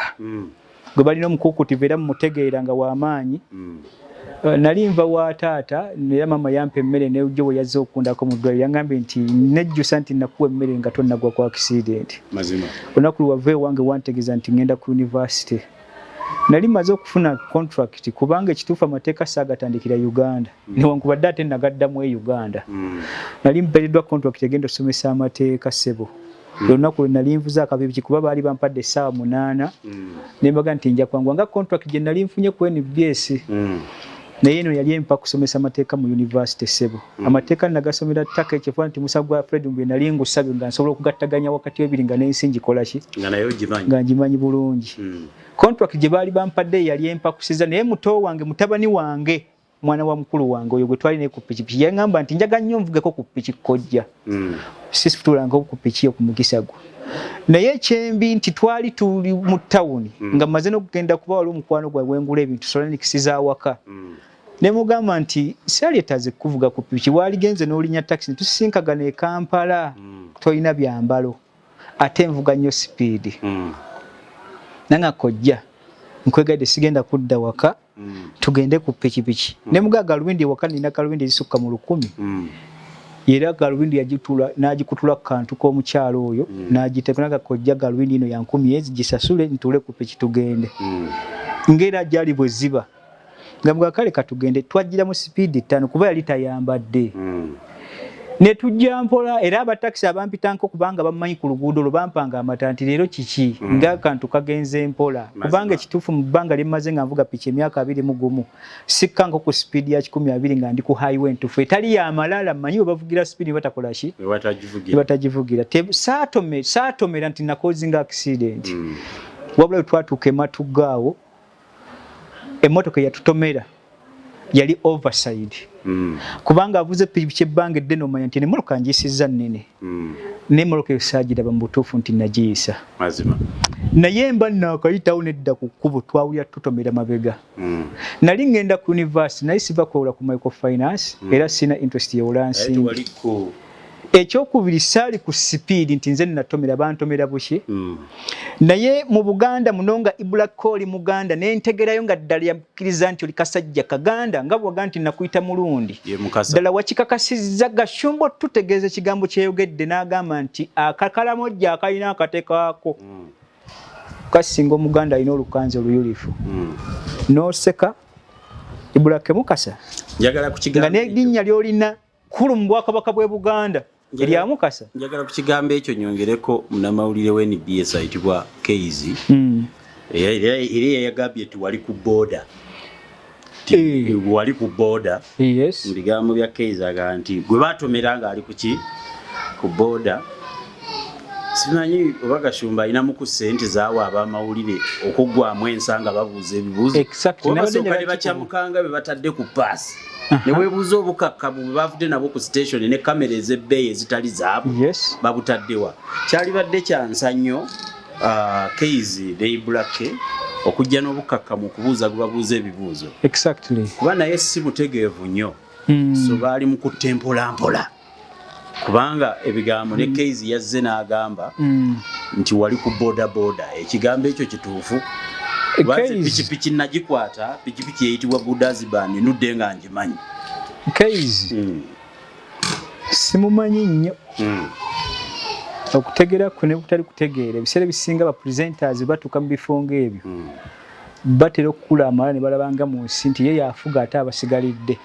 gwe balina omukuukuutivu era mumutegeera nga w'amaanyi nali nva wa taata era mama yampa emmere n'ejjo bwe yazze okundako mu ddwaliro yangambye nti nejjusa nti nakuwa emmere nga tonnagwa ku accident mazima olunaku lwava ewange wantegeeza nti ngenda ku university nali maze okufuna contract kubanga ekituufu amateeka saagatandikira Uganda newankubadde ate nagaddamu Uganda nali mpeereddwa contract egenda osomesa amateeka ssebo olunaku lwe nali nvuza akabibi kuba baali bampadde essaawa 8 ne mbaga nti nja kwangu nga contract gye nali nfunye ku NBS naye eno yali empa kusomesa amateeka mu university ssebo amateeka nagasomera ttaka ekifuna nti musagwa Fred mbwe nali ngusabye nga nsobola okugattaganya wakati w'ebiri nga n'ensi ngikola ki nga ngimanyi bulungi contract gye baali bampadde yali empa kusiza naye muto wange mutabani wange mwana wa mukulu wange oyo gwe twali naye ku pikipiki yangamba nti njaga nnyo nvugeko ku piki kojja sisitulanga ku piki okumukisa gwe naye ekyembi nti twali tuli mu tawuni nga maze n'okugenda kuba wali omukwano gwa wengula ebintu sola nikisiza awaka ne mugamba nti sialyetaze kuvuga ku piki waligenze n'olinya taxi tusisinkagana e Kampala tolina byambalo ate nvuga nnyo speed nanga kojja nkwegadde sigenda kudda waka tugende ku pikipiki ne mugaga galubindi waka nina galubindi zisukka mu 1000 era galubindi yagitula n'agikutula kantu k'omukyalo oyo n'agitekonaga kojja galubindi ino ya 10 gisasule ntule ku piki tugende ngera jali bwe ziba ngamuga kale katugende twajjira mu speed 5 kuba yali tayambadde ne tujja mpola era abataxi abampitanko kubanga bamanyi ku luguudo lubampanga amatanti leero kiki nga kantu kagenze mpola kubanga ekituufu mu bbanga limaze nga nvuga piki emyaka 21 sikkanko ku speed ya 12 nga ndi ku highway ntufu etali ya malala manyi bavugira speed batakola ki batagivugira saatomera nti nakozinga accident wabula twatuuka ematugaawo emmotoka yatutomera yali overside kubanga avuze piki ebbanga eddene omanya nti emmotoka njisizza nnene n'emmotoka esagiraba mu butuufu nti nagiyisa naye mba naakayitawo nedda ku kkubo twawulira tutomera mabega nali ngenda ku university naye siva kwewola ku microfinance era sina interest yewola nsimbi ekyokubiri saali ku speed nti nze natomera bantomera buki naye mu Buganda munonga Ibulakoli Muganda nentegerayo nga ddala yakkiriza nti oli kasajja Kaganda nga bwaga nti nakuyita mulundi ddala wakikakasizza Gashumba tutegeeza ekigambo kyeyogedde n'agamba nti akakalamojja akalina akateekaako kasinga Omuganda alina olukanza oluyulifu n'oseka Ibulake Mukasa njagala kukigambo nga n'erinnya ly'olina kulu mu Bwakabaka bw'e Buganda erya Mukasa njagala kukigambo ekyo nyongereko Namawulire wa M.i.S.O ayitibwa Keizi era yagambye nti wali ku booda wali ku booda mu bigambo bya Keizi agamba nti gwe batomera nga ali ku booda simanyi oba Gashumba alinamu ku ssente zaawa ab'amawulire okuggwamu ensanga babuuza ebibuuzo kuba basooka ne bakyamukanga be batadde ku paasi ne weebuuza obukakkamu bwe bavudde nabo ku station ne kamera ez'ebbeeyi ezitali zaabwe babutaddewa kyalibadde kyansa nnyo Keizi ne Ibulake okujja n'obukakkamu okubuuza gwe babuuza ebibuuzo kuba naye si mutegeevu nnyo so baali mu kutta mpolampola kubanga ebigambo ne Keizi yazze n'agamba nti wali ku boda ekigambo ekyo kituufu pikipiki nagikwata pikipiki eyitibwa Budazibani nudde nga ngimanyi Keizi simumanyi nnyo okutegera ku ne butali kutegeera ebiseera bisinga ba presenters batuuka mu bifo ng'ebyo batera okukula amala ne balabanga mu nsi nti ye yafuga ate abasigalidde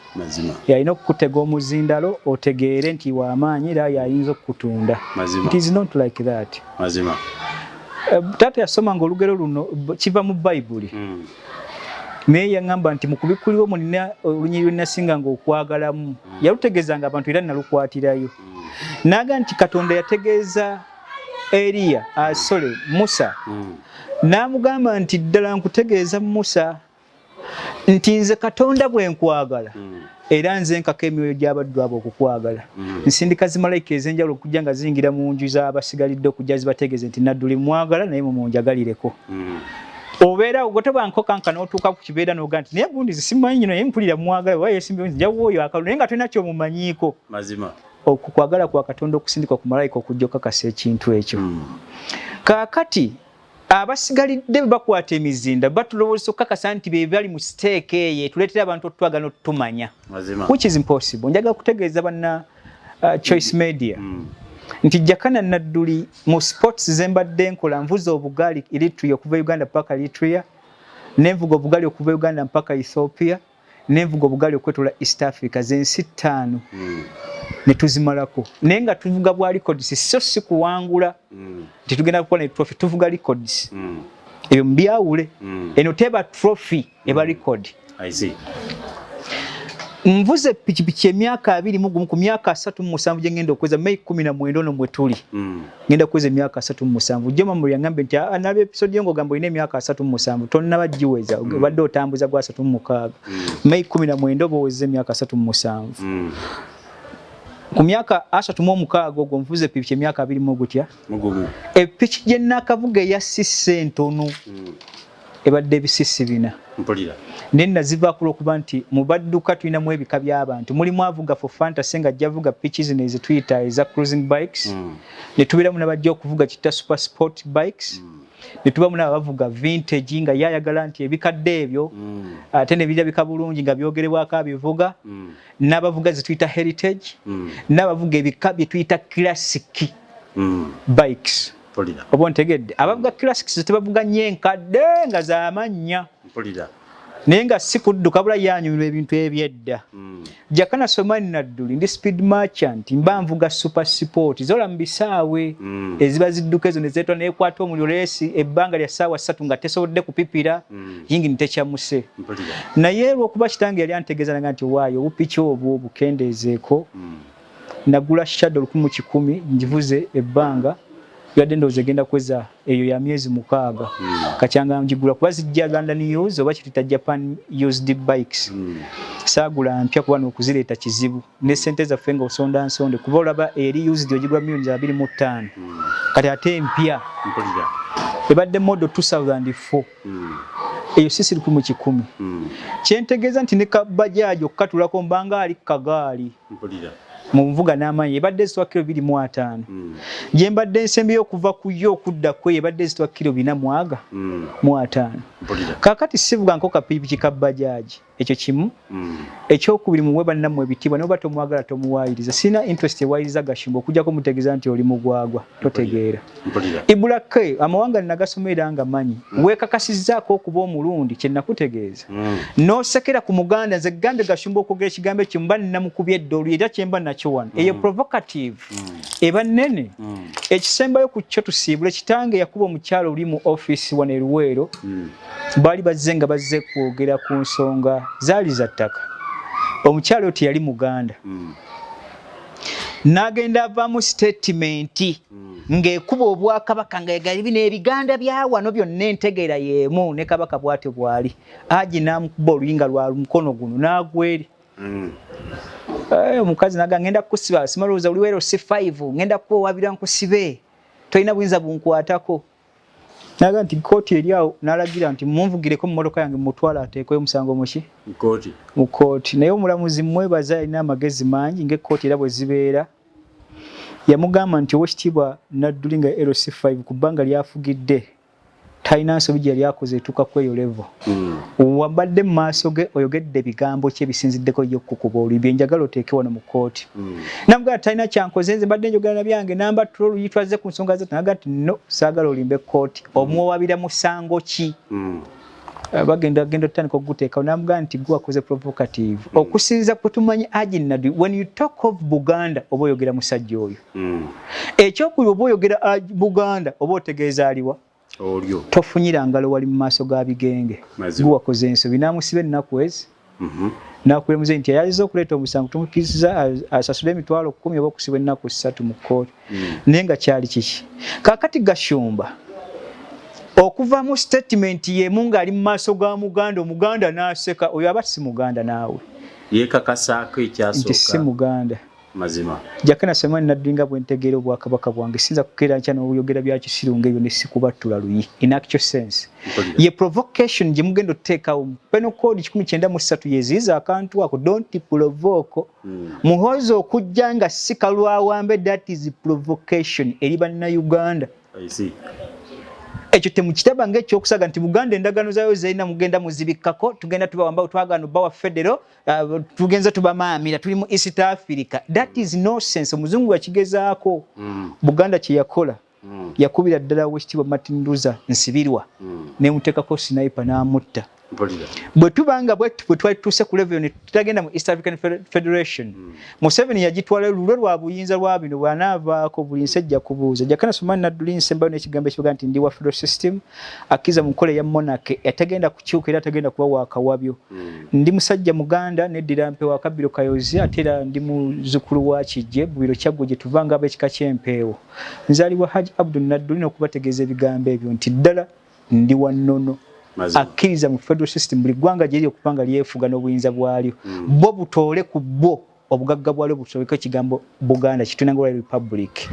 yalina okukutega omuzindalo otegeere nti w'amaanyi era yayinza okukutunda it is not like that taata yasomanga olugero luno kiva mu Bayibuli naye yaŋŋamba nti mu kubikuliwo mulina olunyiriri lwe nasinganga okwagalamu yalutegeezanga abantu era nalukwatirayo n'aga nti Katonda yategeeza Eriya Musa n'amugamba nti ddala nkutegeeza Musa nti nze Katonda bwe nkwagala era nze nkaka emyoyo gy'abaddu abo okukwagala nsindika zimalayika ez'enjawulo okujja nga ziyingira mu nju z'abasigalidde okujja zibategeeze nti nadduli mwagala naye mumunjagalireko obeera ogotebwankokanka n'otuuka ku kibeera n'oga nti naye gundi zisimanyi nyino naye mpulira mwagala oba yeesimbyewo nti njawo oyo akalu naye nga tolina kyomumanyiiko okukwagala kwa Katonda okusindikwa ku malayika okujja okakasa ekintu ekyo kaakati abasigalidde bakwata emizinda batulowooza okukakasa nti be bali mu siteeka eyo tuleetera abantu otutwagala n'otutumanya which is impossible njagala kutegeeza banna Choice Media nti Jakana nadduli mu sports zembadde nkola nvuza obugaali Eritrea okuva Uganda mpaka Eritrea nenvuga obugaali okuva Uganda mpaka Ethiopia nenvuga obugaali okwetola East Africa zensi 5 ne tuzimalako naye nga tuvuga bwa records so si kuwangula nti tugenda kukola trophy tuvuga records ebyo mbyawule eno teba trophy eba record mvuze pikipiki emyaka 21 ku myaka 37 gye ngenda okweza May 19 ono mwe tuli ngenda kweza emyaka 37 joma mu yangambe nti anabe episode yongo gambo ine emyaka 37 tonna bajiweza badde otambuza gwa 36 May 19 boweze emyaka 37 ku myaka 36 ogwo mvuze pikipiki emyaka 20 gutya mugumu epiki gye nakavuga ya sisse ntono ebadde bisisi bina mpulira nenna ziva kuba nti mu badduka tulina mu ebika by'abantu mulimu avuga for fantasy nga javuga pitches nezi Twitter eza cruising bikes ne tubiramu n'abajja okuvuga kita super sport bikes ne tubamu n'abavuga vintage nga yayagala nti ebikadde ebyo ate ne birabika bulungi nga byogerebwako abivuga n'abavuga zi Twitter heritage n'abavuga ebika bye tuyita classic bikes obo ntegedde abavuga classics tebavuga nyenkadde nga z'amannya naye nga si kudduka bula yanyumirwa ebintu ebyedda Jakana somani nadduli ndi speed merchant mba nvuga super sport zola mu bisaawe eziba zidduka ezo ne zeetwa neekwata omuliro leesi ebbanga lya ssaawa 3 nga tesobodde kupipira yingi ntekyamuse naye lwokuba kitange yali antegeeza nga nti waayo obupiki obwo bukendeezeeko nagula shadow 1010 ngivuze ebbanga yadde ndoze genda kweza eyo ya myezi 6 kacyanga njigula kuba zijja London News oba kitita Japan used bikes sagula mpya kuba n'okuzireta kizibu ne sente za fenga osonda nsonde kuba olaba eri used ojigwa millions 25 kati ate mpya ebadde model 2004 eyo sisi 1010 kyentegeeza nti ne kabajaji okukatulako mbanga ali kagaali mu nvuga n'amaanyi ebadde zitwa kilo 2.5 gye mbadde nsembeyo okuva ku yo okudda kwe ebadde zitwa kilo 4.5 kaakati sivuga nko kapipiki ka bajaaji ekyo kimu ekyokubiri muwe bannammwe ebitibwa noba tomwagala tomuwaayiriza sina interest ewaayiriza Gashumba okujjako mutegeeza nti oli mugwagwa totegeera ibulake amawanga nagasomera nga manyi weekakasizzaako okuba omulundi kye nakutegeeza n'osekera ku muganda nze gande Gashumba okwogera ekigambo ekyo mba nnamukubye eddoolu era kyemba nakyo wano eyo provocative eba nnene ekisembayo ku kyo tusiibule kitange yakuba omukyalo oli mu office wano Luweero baali bazze nga bazze kwogera ku nsonga zaali za ttaka omukyalo oti yali muganda n'agenda avaamu statement ng'ekuba obwakabaka nga yagali bino ebiganda bya wano byonna entegeera y'emu ne kabaka bw'atyo bw'ali Haji n'amukuba oluyinga lwa mukono guno n'agweri omukazi naga ngenda kukusiba simalowooza Luweero si 5 ngenda kuwabira nkusibe tolina buyinza bunkwatako naga nti kooti eri awo n'alagira nti munvugireko mu mmotoka yange mutwala ateekweyo omusango muki mu kooti naye omulamuzi mwebaza alina amagezi mangi ng'ekkooti era bwe zibeera yamugamba nti owekitiibwa Nadduli nga LC5 ku bbanga lyafugidde talina nsobi gye yali akoze etuuka ku eyo level wabadde mu maaso ge oyogedde ebigambo kye bisinziddeko yo kukuba olibye njagala oteeke wano mu kooti namugamba talina kyankoze nze mbadde njogera na byange namba tulo oluyitwaze ku nsonga ze naga nti no saagala olimbe kooti omuwabira musango ki bagenda otandika okuguteekawo namugamba nti gwe wakoze provocative okusinziza kwe tumanyi Haji Nadduli when you talk of Buganda oba oyogera musajja oyo ekyokuli oba oyogera Buganda oba otegeeza aliwa olyo tofunyira ngalo wali mu maaso ga bigenge gwe wakoze ensobi namusiba ennaku ezi nakulemuze nti yayiza okuleeta omusango tumukiriza asasule emitwalo 10 oba okusibwa ennaku 3 mu kkooti naye nga kyali kiki kaakati Gashumba okuva mu statement y'emu ng'ali mu maaso ga muganda omuganda n'aseka oyo aba si muganda naawe yeekakasaako ekyasooka nti si muganda mazima Jakana Semani Nadduli bwe ntegeera obwakabaka bwange sinza kukeera nkya n'obuyogera bya kisirunga ebyo ne sikubattula luyi in actual sense ye provocation gye mugenda oteekawo penal code 1903 yeziiza akantu ako don't provoke muhoza okujja nga si kalwawambe that is provocation eri bannayuganda ekyo temukitaba ng'ekyokusaga nti Buganda endagaano zaayo zirina mugenda muzibikkako tugenda tubawamba twagano bawa federal tugenza tubamaamira tuli mu East Africa that is nonsense omuzungu yakigezaako Buganda kye yakola yakubira ddala wekitiibwa Martin Luther Nsibirwa nemuteekako sniper n'amutta bwe tubanga bwe twali tuuse ku level ne tutagenda mu East African Federation Museveni yagitwala lulwe lwa buyinza lwa bino bw'anaavaako buli nsajja kubuuza Jakana Semani Nadduli nsembayo n'ekigambo ekivuga nti ndi wa federal system akiza mu nkola ya monarchy yatagenda kukyuka era atagenda kuba waakawabyo ndi musajja muganda neddira mpewo akabbiro kayozi ate era ndi muzzukulu wa kijje bubiro kyaggwe gye tuvanga ab'ekika ky'empeewo nzaalibwa Haji Abdul Nadduli n'okubategeeza ebigambo ebyo nti ddala ndi wa nnono akkiriza mu federal system buli ggwanga gyeri okupanga lyefuga n'obuyinza bwalyo bo butoole ku bo obugagga bwalyo busobeko ekigambo Buganda kituna nga republic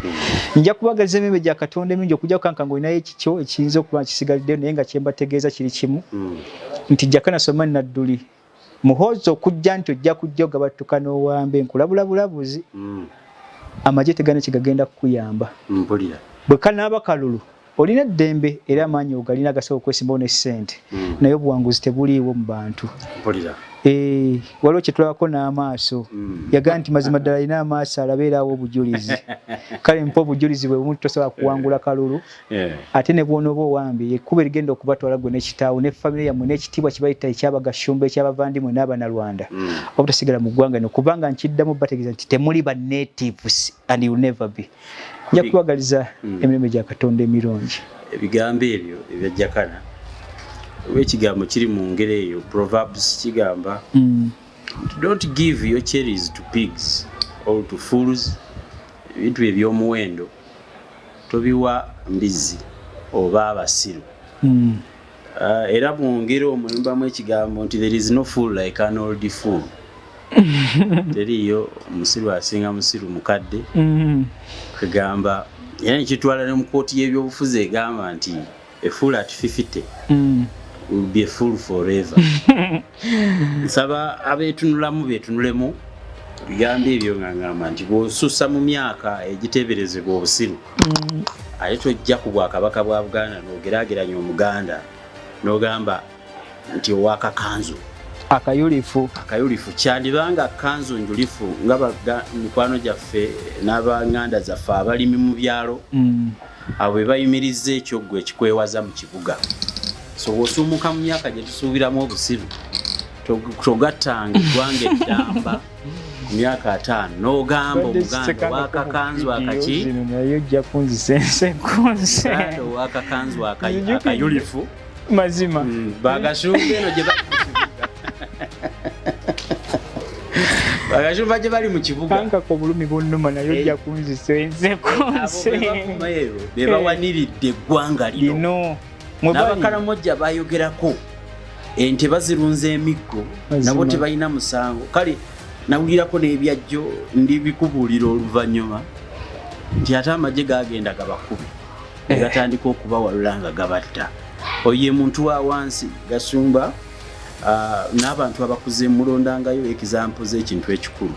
nja kubagaliza emimbe gya Katonda emingi okujja kukanka ng'olinayo ekikyo ekiyinza okuba kisigaliddeyo naye nga kyembategeeza kiri kimu nti Jakana Semani Nadduli muhoozi okujja nti ojja kujja ogabattuka n'owambe nkulabula bulabuzi amagye tegana kigagenda kukuyamba bwe kanaaba kalulu olina eddembe era amaanyi ogalina agasobola okwesimbawo ne ssente naye obuwanguzi tebuliiwo mu bantu waliwo kye tulabako n'amaaso yagaa nti mazima ddala alina amaaso alabeeraawo obujulizi kale mpa obujulizi bwe bumu tosobola kuwangula kalulu ate ne bw'onooba owambye ekkuba erigenda okubatwala gwe n'ekitaawo ne famire yammwe n'ekitiibwa kye bayita eky'Abagashumba eky'Abavandimwe n'Abanalwanda obutasigala mu ggwanga no kubanga nkiddamu bategeeza nti temuli ba natives and you never be nja kubagaliza emirembe gya Katonda emirungi ebigambo ebyo ebya Jakana ekigambo kiri mu ngeri eyo Proverbs kigamba don't give your cherries to pigs or to fools ebintu eby'omuwendo tobiwa mbizi oba abasiru era mu ngeri omuyimbamu ekigambo nti there is no fool like an old fool teriyo omusiru asinga musiru mukadde kugamba era nkitwala ne mu kkooti y'ebyobufuzi egamba nti a fool at 50 will be a fool forever nsaba abeetunulamu beetunulemu bigambo ebyo ng'angamba nti bw'osussa mu myaka egiteeberezebwa obusiru ate tojja ku bwakabaka bwa Buganda n'ogeraageranya Omuganda n'ogamba nti owakakanzu akayulifu kyandibanga kanzu njulifu nga mikwano gyaffe n'abanganda zaffe abalimi mu byalo abo be bayimirizza ekyoggwe ekikwewaza mu kibuga so bw'osuumuka mu myaka gye tusuubiramu obusiru togattanga eggwanga eddamba ku myaka 5 n'ogamba Omuganda wakakanzu akaki naye ojja kunzisense kunse wakakanzu akayulifu mazima bagashumba eno gye bagashumba gye bali mu kibuga kanka ko bulumi bonnuma naye ojja kunzisense kunse be bawaniridde eggwanga lino n'abakalamojja bayogerako ente bazirunze emiggo nabo tebalina musango kale nawulirako n'ebyajjo ndi bikubuulira oluvannyuma nti ate amagye gagenda gabakubi gatandika okubawalula nga gabatta oye muntu wa wansi Gashumba n'abantu abakuze mulondangayo ekizampo z'ekintu ekikulu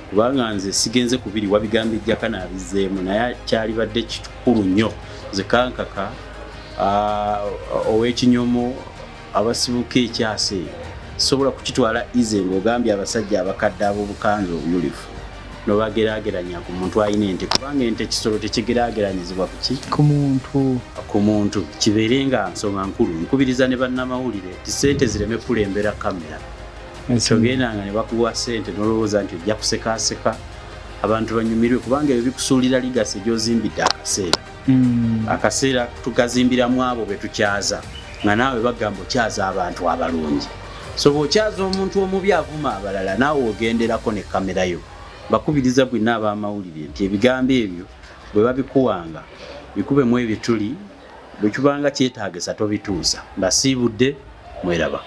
kubanga nze sigenze kubiri wabigamba Jakana abizeemu naye kyalibadde kikulu nnyo zekankaka ow'ekinyomo abasibuka ekyase sobola kukitwala ize ng'ogambye abasajja abakadde ab'obukanzu obuyulifu nobageraageranya ku muntu alina ente kubanga ente kisolo tekigeraageranyizibwa ku muntu kibeere nga nsonga nkulu nkubiriza ne bannamawulire ti ssente zireme kulembera kamera togendanga ne bakuwa ssente nolowooza nti ojja kusekaaseka abantu banyumirwe kubanga ebyo bikusuulira ligasi gy'ozimbidde akaseera tugazimbiramu abo be tukyaza nga naawe bagamba okyaza abantu abalungi so bw'okyaza omuntu omubi avuma abalala naawe ogenderako ne kamera yo bakubiriza bwina ab'amawulire nti ebigambo ebyo bwe babikuwanga bikubemu ebituli bwe kibanga kyetaagisa tobituusa mbasiibudde mweraba